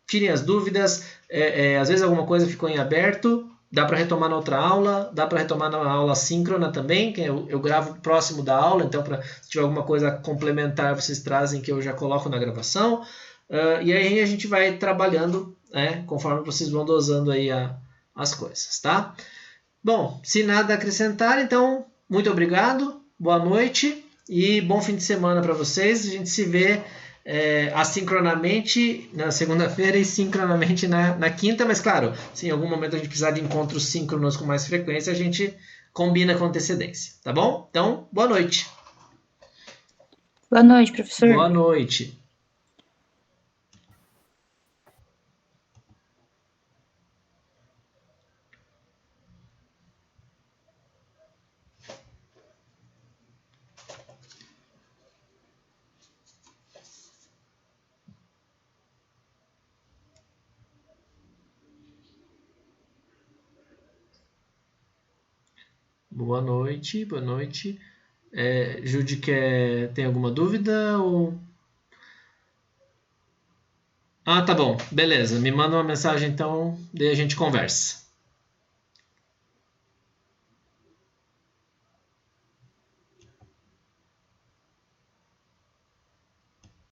tirem as dúvidas, às vezes alguma coisa ficou em aberto, dá para retomar na outra aula, dá para retomar na aula síncrona também, que eu gravo próximo da aula, então se tiver alguma coisa complementar, vocês trazem que eu já coloco na gravação. E aí a gente vai trabalhando, né, conforme vocês vão dosando aí as coisas, tá? Bom, se nada a acrescentar, então, muito obrigado, boa noite e bom fim de semana para vocês. A gente se vê assincronamente na segunda-feira e sincronamente na quinta, mas claro, se em algum momento a gente precisar de encontros síncronos com mais frequência, a gente combina com antecedência, tá bom? Então, boa noite. Boa noite, professor. Boa noite. Boa noite, boa noite. Judy, tem alguma dúvida? Ou... tá bom, beleza. Me manda uma mensagem então, daí a gente conversa.